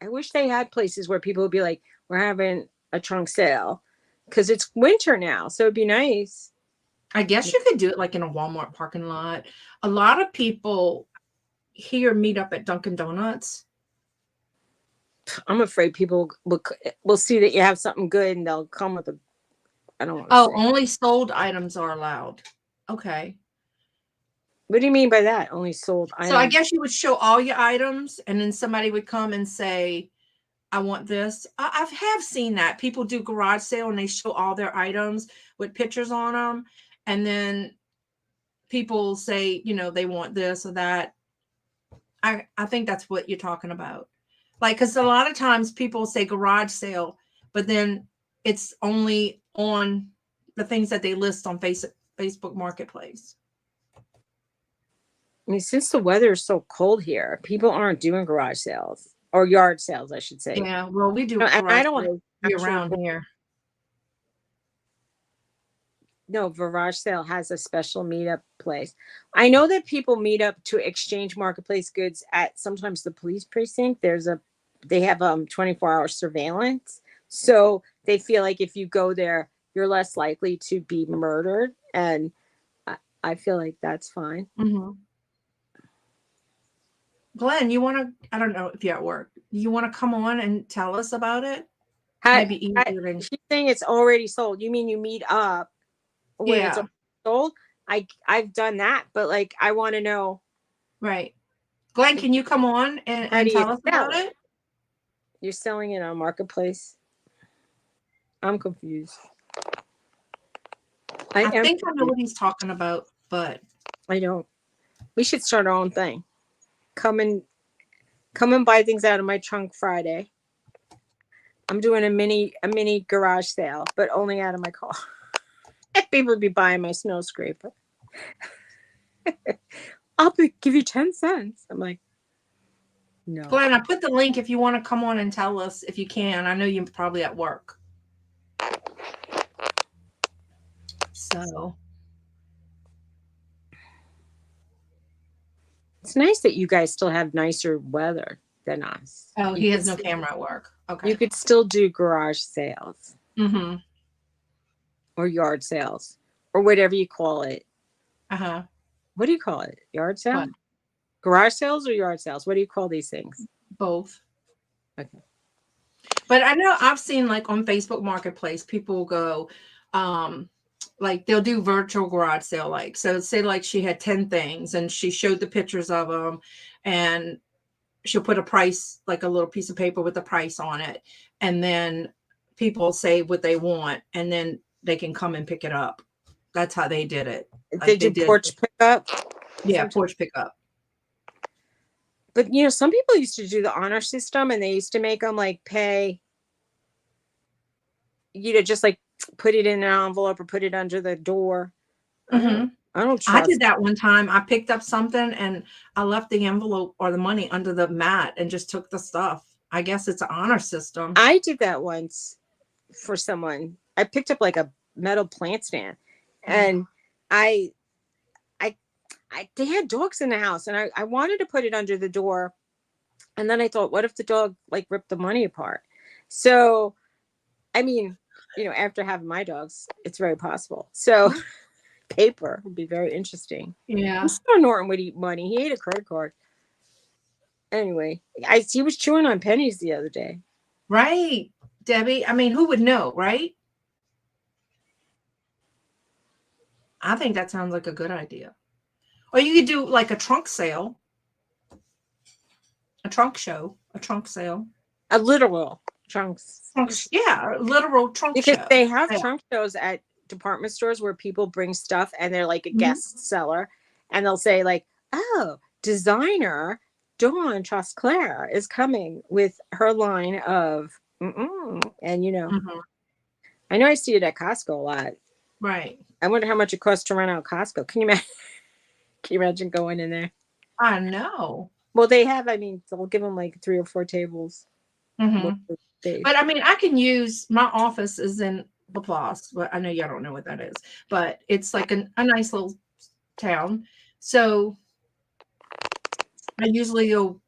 I wish they had places where people would be like, "We're having a trunk sale," because it's winter now, so it'd be nice. I guess you could do it like in a Walmart parking lot. A lot of people here meet up at Dunkin' Donuts. I'm afraid people will see that you have something good and they'll come with a. I don't want to. Oh, say. only sold items are allowed. Okay. What do you mean by that? Only sold items. So I guess you would show all your items and then somebody would come and say, I want this. I have seen that. People do garage sale and they show all their items with pictures on them. And then people say, you know, they want this or that. I think that's what you're talking about. Like, because a lot of times people say garage sale, but then it's only on the things that they list on Facebook Marketplace. I mean, since the weather is so cold here, people aren't doing garage sales or yard sales, I should say. Yeah, well, we do. And I don't want year round here. No, garage sale has a special meetup place. I know that people meet up to exchange marketplace goods at sometimes the police precinct. They have 24-hour surveillance. So they feel like if you go there, you're less likely to be murdered. And I feel like that's fine. Mm-hmm. Glenn, you want to, I don't know if you're at work. You want to come on and tell us about it? Maybe easier than she's saying it's already sold. You mean you meet up when it's already sold? I've done that, but like I want to know. Right. Glenn, can you come on and tell us about it? You're selling it on Marketplace? I'm confused. I think I know what he's talking about, but I don't. We should start our own thing. Come and buy things out of my trunk Friday. I'm doing a mini garage sale, but only out of my car. People would be buying my snow scraper. I'll give you 10 cents. I'm like, no. Glenn, I put the link if you want to come on and tell us if you can. I know you're probably at work. So it's nice that you guys still have nicer weather than us. Oh, he has no camera at work. Okay. You could still do garage sales. Mm-hmm. Or yard sales. Or whatever you call it. Uh-huh. What do you call it? Yard sale? What? Garage sales or yard sales? What do you call these things? Both. Okay. But I know I've seen like on Facebook Marketplace, people will go, like they'll do virtual garage sale. Like, so say like she had 10 things and she showed the pictures of them and she'll put a price, like a little piece of paper with a price on it. And then people say what they want and then they can come and pick it up. That's how they did it. They did porch pickup? Yeah, sometimes. Porch pickup. But, you know, some people used to do the honor system and they used to make them like pay, you know, just like put it in an envelope or put it under the door. Mm-hmm. I don't I trust. did that one time. I picked up something and I left the envelope or the money under the mat and just took the stuff. I guess it's an honor system. I did that once for someone. I picked up like a metal plant stand, and I, they had dogs in the house, and I wanted to put it under the door, and then I thought, what if the dog like ripped the money apart? So, I mean, after having my dogs, it's very possible. So, paper would be very interesting. Yeah. I'm sure Norton would eat money. He ate a credit card. Anyway, he was chewing on pennies the other day. Right, Debbie. I mean, who would know, right? I think that sounds like a good idea. Or you could do like a trunk sale, a trunk show, a trunk sale. A literal trunks. Yeah, a literal trunk because show. they have Yeah. trunk shows at department stores where people bring stuff and they're like a Mhm. guest seller, and they'll say like, oh, designer Dawn Trosclair is coming with her line of and Mhm. I know I see it at Costco a lot. Right. I wonder how much it costs to rent out Costco. Can you imagine going in there? I know. Well, they have, they'll give them like 3 or 4 tables. Mhm. But I mean, I can use my office is in Laplace. But I know y'all don't know what that is, but it's like a nice little town. So I usually go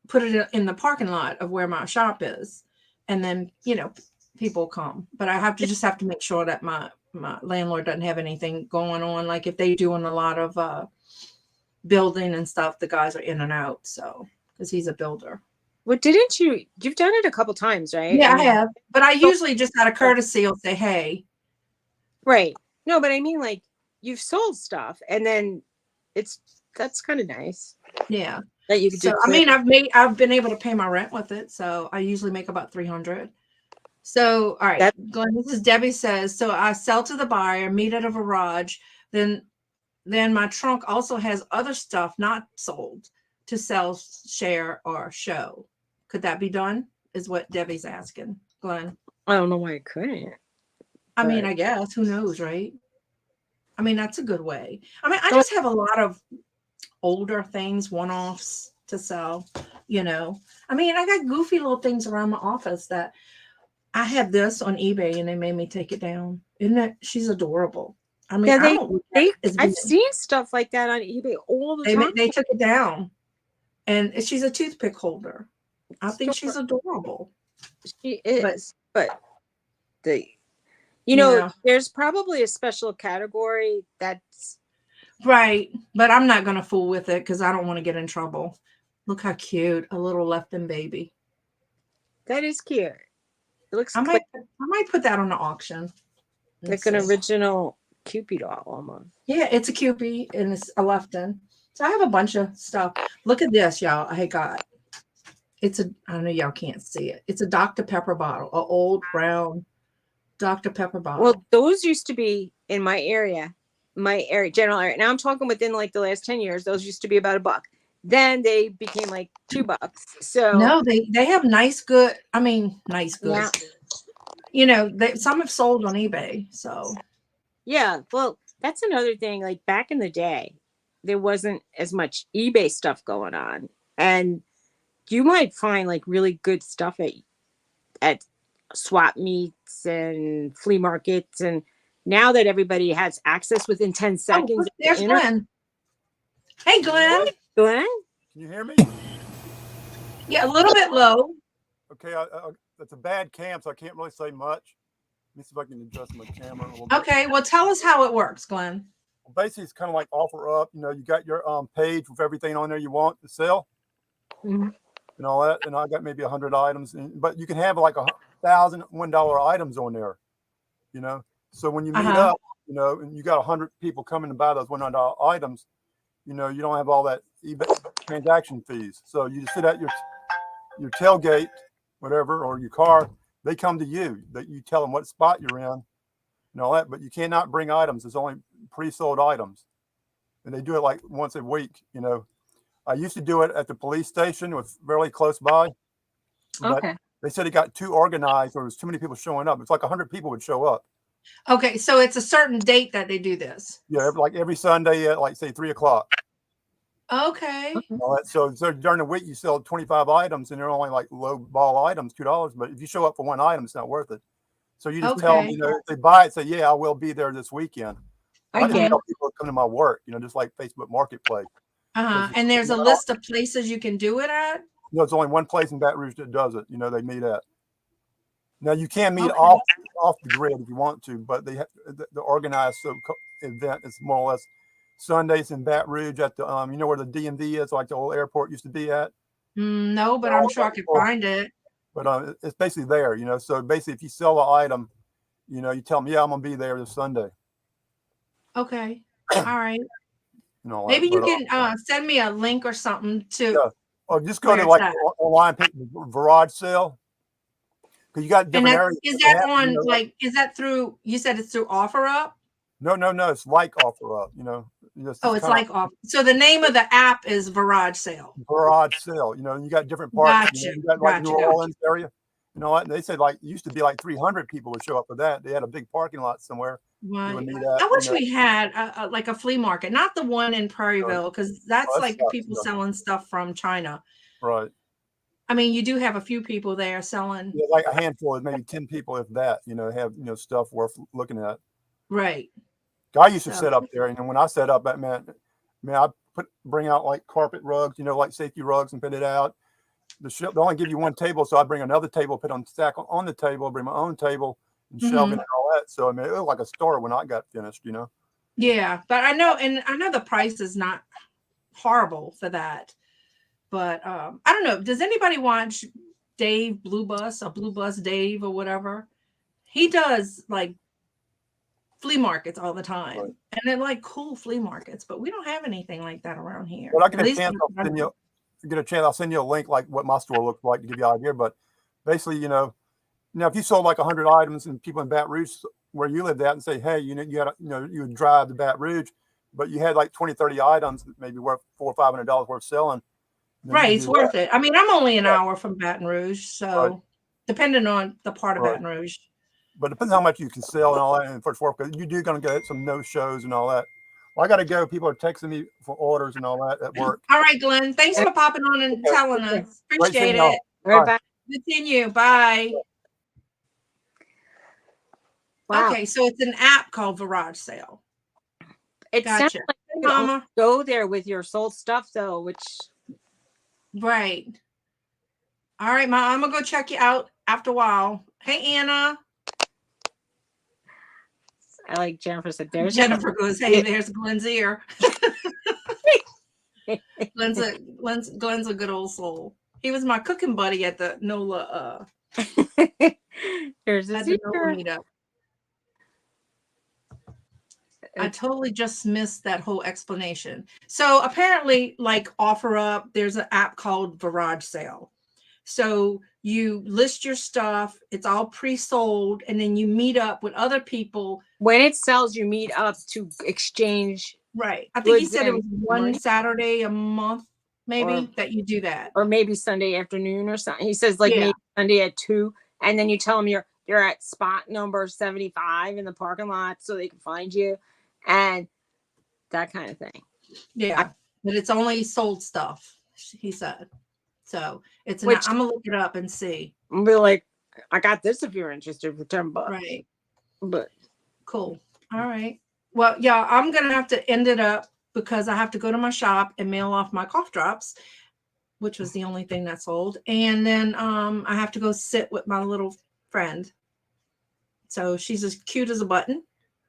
put it in the parking lot of where my shop is, and then people come. But I just have to make sure that my landlord doesn't have anything going on. Like if they doing a lot of building and stuff, the guys are in and out. So because he's a builder. Well, you've done it a couple times, right? Yeah, I have. But I usually just out of courtesy will say, hey. Right. No, but I mean, like, you've sold stuff, and then that's kind of nice. Yeah. That you could do. So, I mean, I've been able to pay my rent with it. So I usually make about $300. So, all right. Glenn, this is Debbie says, so I sell to the buyer, meet at a garage. Then my trunk also has other stuff not sold to sell, share, or show. Could that be done? Is what Debbie's asking, Glenn. I don't know why it couldn't. I mean, I guess, who knows, right? I mean, that's a good way. I mean, I just have a lot of older things, one-offs to sell, I mean, I got goofy little things around my office that I have this on eBay and they made me take it down. Isn't that, she's adorable. I mean, I've seen stuff like that on eBay all the time. They took it down, and she's a toothpick holder. I think she's adorable. She is, but there's probably a special category that's right. But I'm not going to fool with it because I don't want to get in trouble. Look how cute, a little left-in baby. That is cute. It looks. I might put that on the auction. Like an original Cupid doll almost. Yeah, it's a Cupid and it's a left-in. So I have a bunch of stuff. Look at this, y'all. I got. I know y'all can't see it. It's a Dr. Pepper bottle, an old brown Dr. Pepper bottle. Well, those used to be in my general area. Now I'm talking within like the last 10 years. Those used to be about $1. Then they became like $2. So no, they have nice goods. Yeah. Some have sold on eBay. So yeah, well, that's another thing. Like back in the day, there wasn't as much eBay stuff going on, and you might find like really good stuff at swap meets and flea markets. And now that everybody has access within 10 seconds. There's Glenn. Hey, Glenn. Glenn? Can you hear me? Yeah, a little bit low. Okay, that's a bad cam, so I can't really say much. Let me see if I can adjust my camera a little bit. Okay, well, tell us how it works, Glenn. Well, basically, it's kind of like offer up. You got your page with everything on there you want to sell. Mm-hmm. And all that, and I got maybe 100 items, but you can have like $1,000 $1 items on there, So when you meet up, and you got 100 people coming to buy those $100 items, you don't have all that eBay transaction fees. So you just sit at your tailgate, whatever, or your car. They come to you. That you tell them what spot you're in, and all that. But you cannot bring items. It's only pre-sold items, and they do it like once a week. I used to do it at the police station, was fairly close by. But okay. They said it got too organized, or there was too many people showing up. It's like 100 people would show up. Okay, so it's a certain date that they do this. Yeah, like every Sunday at like say 3 o'clock. Okay. All that. So during the week you sell 25 items and they're only like low ball items, $2. But if you show up for one item, it's not worth it. So you just tell them, Okay. you know, if they buy it, say, yeah, I will be there this weekend. I I just get tell people to come to my work, you know, just like Facebook Marketplace. And there's a list of places you can do it at? You know, it's only one place in Baton Rouge that does it. You know, they meet at. Now you can meet Okay. off the grid if you want to, but they have the organized event is more or less Sundays in Baton Rouge at the you know where the DMV is, like the old airport used to be at. No, but I'm sure I could find it. But it's basically there, you know. So basically, if you sell an item, you know, you tell them, yeah, I'm gonna be there this Sunday. Okay. All right. You know, Maybe you can send me a link or something to. Yeah. Or just go to like online, pick garage sale. Because you got different areas. Is that on like? Is that through? You said it's through OfferUp. No. It's like OfferUp. You know. It's like Offer. So the name of the app is Garage Sale. Garage Sale. You know, you got different parts. Gotcha. You got like New Orleans area. You know what? They said like it used to be like 300 people would show up for that. They had a big parking lot somewhere. Right. I wish we had like a flea market, not the one in Prairieville, because that's like people selling stuff from China. Right. I mean, you do have a few people there selling. Yeah, like a handful of maybe 10 people, if that, you know, have, you know, stuff worth looking at. Right. I used to set up there, and when I set up, that meant, I bring out like carpet rugs, you know, like safety rugs, and put it out. They only give you one table, so I bring another table, put on stack on the table, bring my own table, and shelving and all that. So I mean, it looked like a store when I got finished, you know. Yeah, but I know the price is not horrible for that. But I don't know. Does anybody watch Dave Blue Bus or Blue Bus Dave or whatever? He does like flea markets all the time, right. And they're like cool flea markets. But we don't have anything like that around here. Well, I get a chance. I'll send you a link like what my store looks like to give you an idea. But basically, you know, if you sold like 100 items and people in Baton Rouge where you lived at and say, hey, you would drive to Baton Rouge, but you had like 20, 30 items that maybe worth $400 or $500 worth selling. Right, it's worth it. I mean, I'm only an hour from Baton Rouge, so depending on the part of Baton Rouge. But it depends how much you can sell and all that in first work, because you do going to get some no shows and all that. Well, I got to go. People are texting me for orders and all that at work. All right, Glenn. Thanks for popping on and telling us. Appreciate it. All right, bye. Good seeing you. Bye. Wow. Okay, so it's an app called Garage Sale. It sounds like you Mama. Go there with your sold stuff though, which. Right. All right, Mom. I'm gonna go check you out after a while. Hey, Anna. I like Jennifer said. There's Jennifer goes, hey, there's Glenn's ear. Glenn's a good old soul. He was my cooking buddy at the NOLA. There's a NOLA meetup. I totally just missed that whole explanation. So apparently, like OfferUp, there's an app called Garage Sale. So you list your stuff, it's all pre-sold, and then you meet up with other people. When it sells, you meet up to exchange. Right. I think he said it was one Saturday a month, maybe, that you do that. Or maybe Sunday afternoon or something. He says like maybe Sunday at 2, and then you tell them you're at spot number 75 in the parking lot so they can find you. And that kind of thing. Yeah, but it's only sold stuff, he said. So it's I'm gonna look it up and see. I'm be like, I got this if you're interested for $10. Right. But cool. All right. Well, yeah, I'm gonna have to end it up because I have to go to my shop and mail off my cough drops, which was the only thing that sold. And then I have to go sit with my little friend. So she's as cute as a button.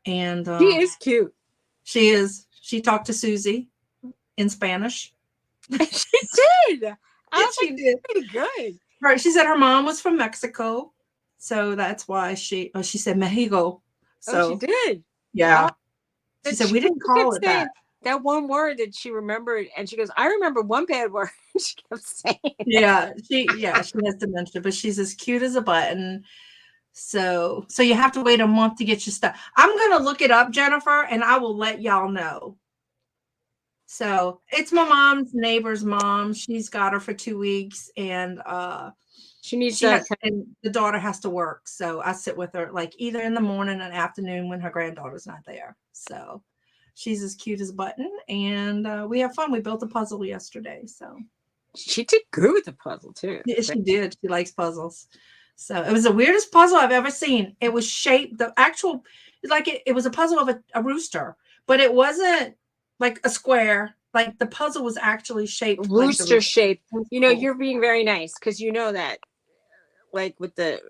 And she is cute. She is. She talked to Suzy in Spanish. She did. She did. Pretty good. Right. She said her mom was from Mexico, so that's why she said Mexico. So she did. Yeah. She said we didn't call it that. That one word that she remembered, and she goes, "I remember one bad word." She kept saying. Yeah. She has dementia, but she's as cute as a button. So you have to wait a month to get your stuff. I'm going to look it up, Jennifer, and I will let y'all know. So it's my mom's neighbor's mom. She's got her for 2 weeks. And She needs she to. has, and the daughter has to work, so I sit with her like either in the morning and afternoon when her granddaughter's not there. So she's as cute as a button, and we have fun. We built a puzzle yesterday, so She did good with the puzzle too. yeah, she did. She likes puzzles. So it was the weirdest puzzle I've ever seen. It was shaped, the actual, like it was a puzzle of a rooster, but it wasn't like a square. Like the puzzle was actually shaped like the Rooster shape. You know, Cool. you're being very nice because you know that, like with the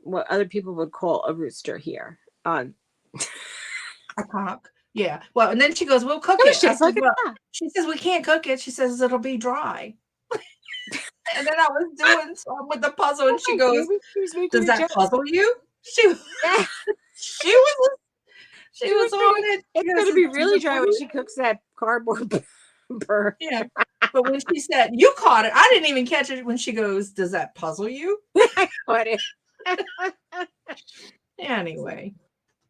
what other people would call a rooster here. A cock. Yeah. Well, and then she goes, "We'll cook It it." was just like well, that. she says, "We can't cook it." She says, "It'll be dry." And then I was doing some with the puzzle, and she goes, "Does that puzzle you?" She was Yeah. she was on it. It's gonna be really dry when she cooks that cardboard bird. Yeah. But when she said, "You caught it," I didn't even catch it when she goes, "Does that puzzle you?" I caught it. Anyway.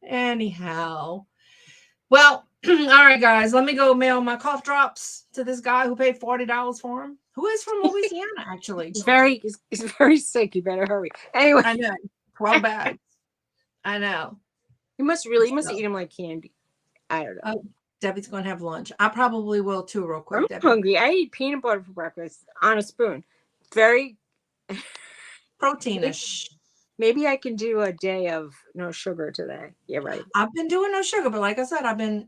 Anyhow. Well, all right, guys. Let me go mail my cough drops to this guy who paid $40 for him. Who is from Louisiana, actually. He's very sick. You better hurry. Anyway, I know. 12 bags. I know. you must eat them like candy. I don't know. Oh, Debbie's going to have lunch. I probably will too, real quick. I'm Debbie. hungry. I eat peanut butter for breakfast on a spoon. Very Proteinish. Maybe I can do a day of no sugar today. Yeah, right. I've been doing no sugar, but like I said, I've been,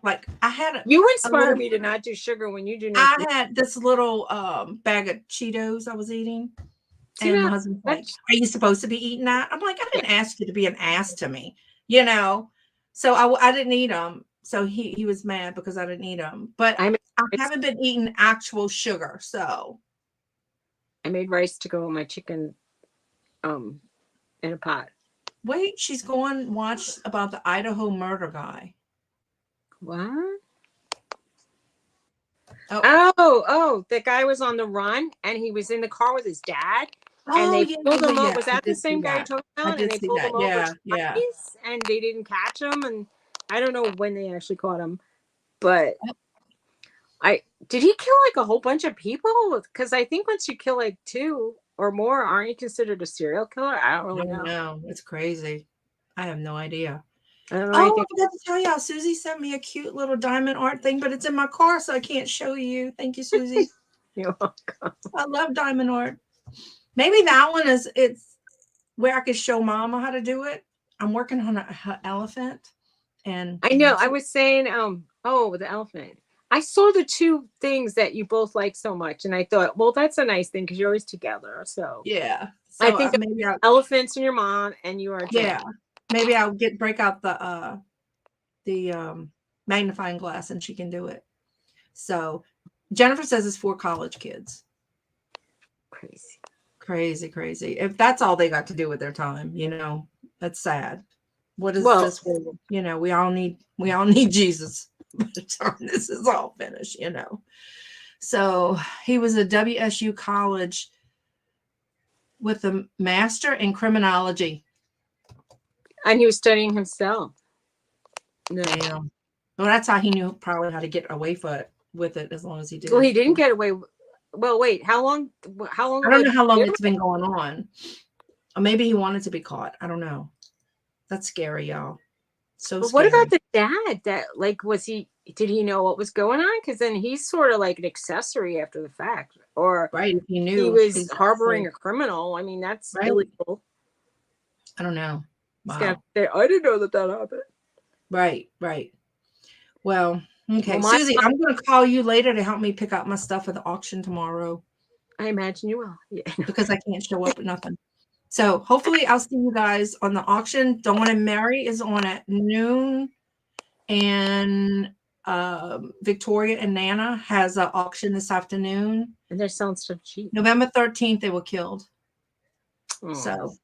like I had you inspire me to not do sugar when you do no sugar. I had this little bag of Cheetos I was eating. And my husband's like, "Are you supposed to be eating that?" I'm like, "I didn't ask you to be an ass to me, So I didn't eat them. So he was mad because I didn't eat them. But I haven't been eating actual sugar. So I made rice to go with my chicken in a pot. Wait, she's going watch about the Idaho murder guy. What? Oh, the guy was on the run and he was in the car with his dad. And they pulled him over. Was that the same guy you're talking about? And they pulled him over twice and they didn't catch him. And I don't know when they actually caught him. But did he kill like a whole bunch of people? Because I think once you kill like 2 or more, aren't you considered a serial killer? I don't really know. No, it's crazy. I have no idea. I don't know. I forgot to tell y'all, Suzy sent me a cute little diamond art thing, but it's in my car, so I can't show you. Thank you, Suzy. You're welcome. I love diamond art. Maybe that one it's where I could show Mama how to do it. I'm working on an elephant. And I know. I was saying, the elephant. I saw the 2 things that you both like so much, and I thought, well, that's a nice thing because you're always together. So yeah, so I think maybe elephants and your mom, and you are. Yeah, maybe I'll break out the magnifying glass, and she can do it. So Jennifer says it's 4 college kids. Crazy. If that's all they got to do with their time, that's sad. What is this for? We all need Jesus by the time this is all finished, So he was a WSU college with a master in criminology. And he was studying himself. No. Damn. Well, that's how he knew probably how to get away with it as long as he did. Well, he didn't get away. Well, wait, how long? I don't know how long it's been going on. Or maybe he wanted to be caught. I don't know. That's scary, y'all. So but scary. what about the dad? Did he know what was going on? Because then he's sort of like an accessory after the fact. Or right, he knew he was harboring a criminal. I mean, that's illegal. I don't know. Wow. I didn't know that happened. Right. Well, okay. Well, Suzy, I'm going to call you later to help me pick out my stuff for the auction tomorrow. I imagine you will. Yeah. Because I can't show up with nothing. So hopefully I'll see you guys on the auction. Dawn and Mary is on at noon. And Victoria and Nana has an auction this afternoon. And they're selling stuff cheap. November 13th, they were killed. So,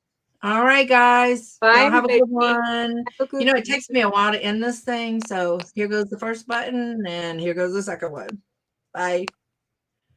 all right, guys. Bye. Have a good one. It takes me a while to end this thing. So here goes the first button, and here goes the second one. Bye.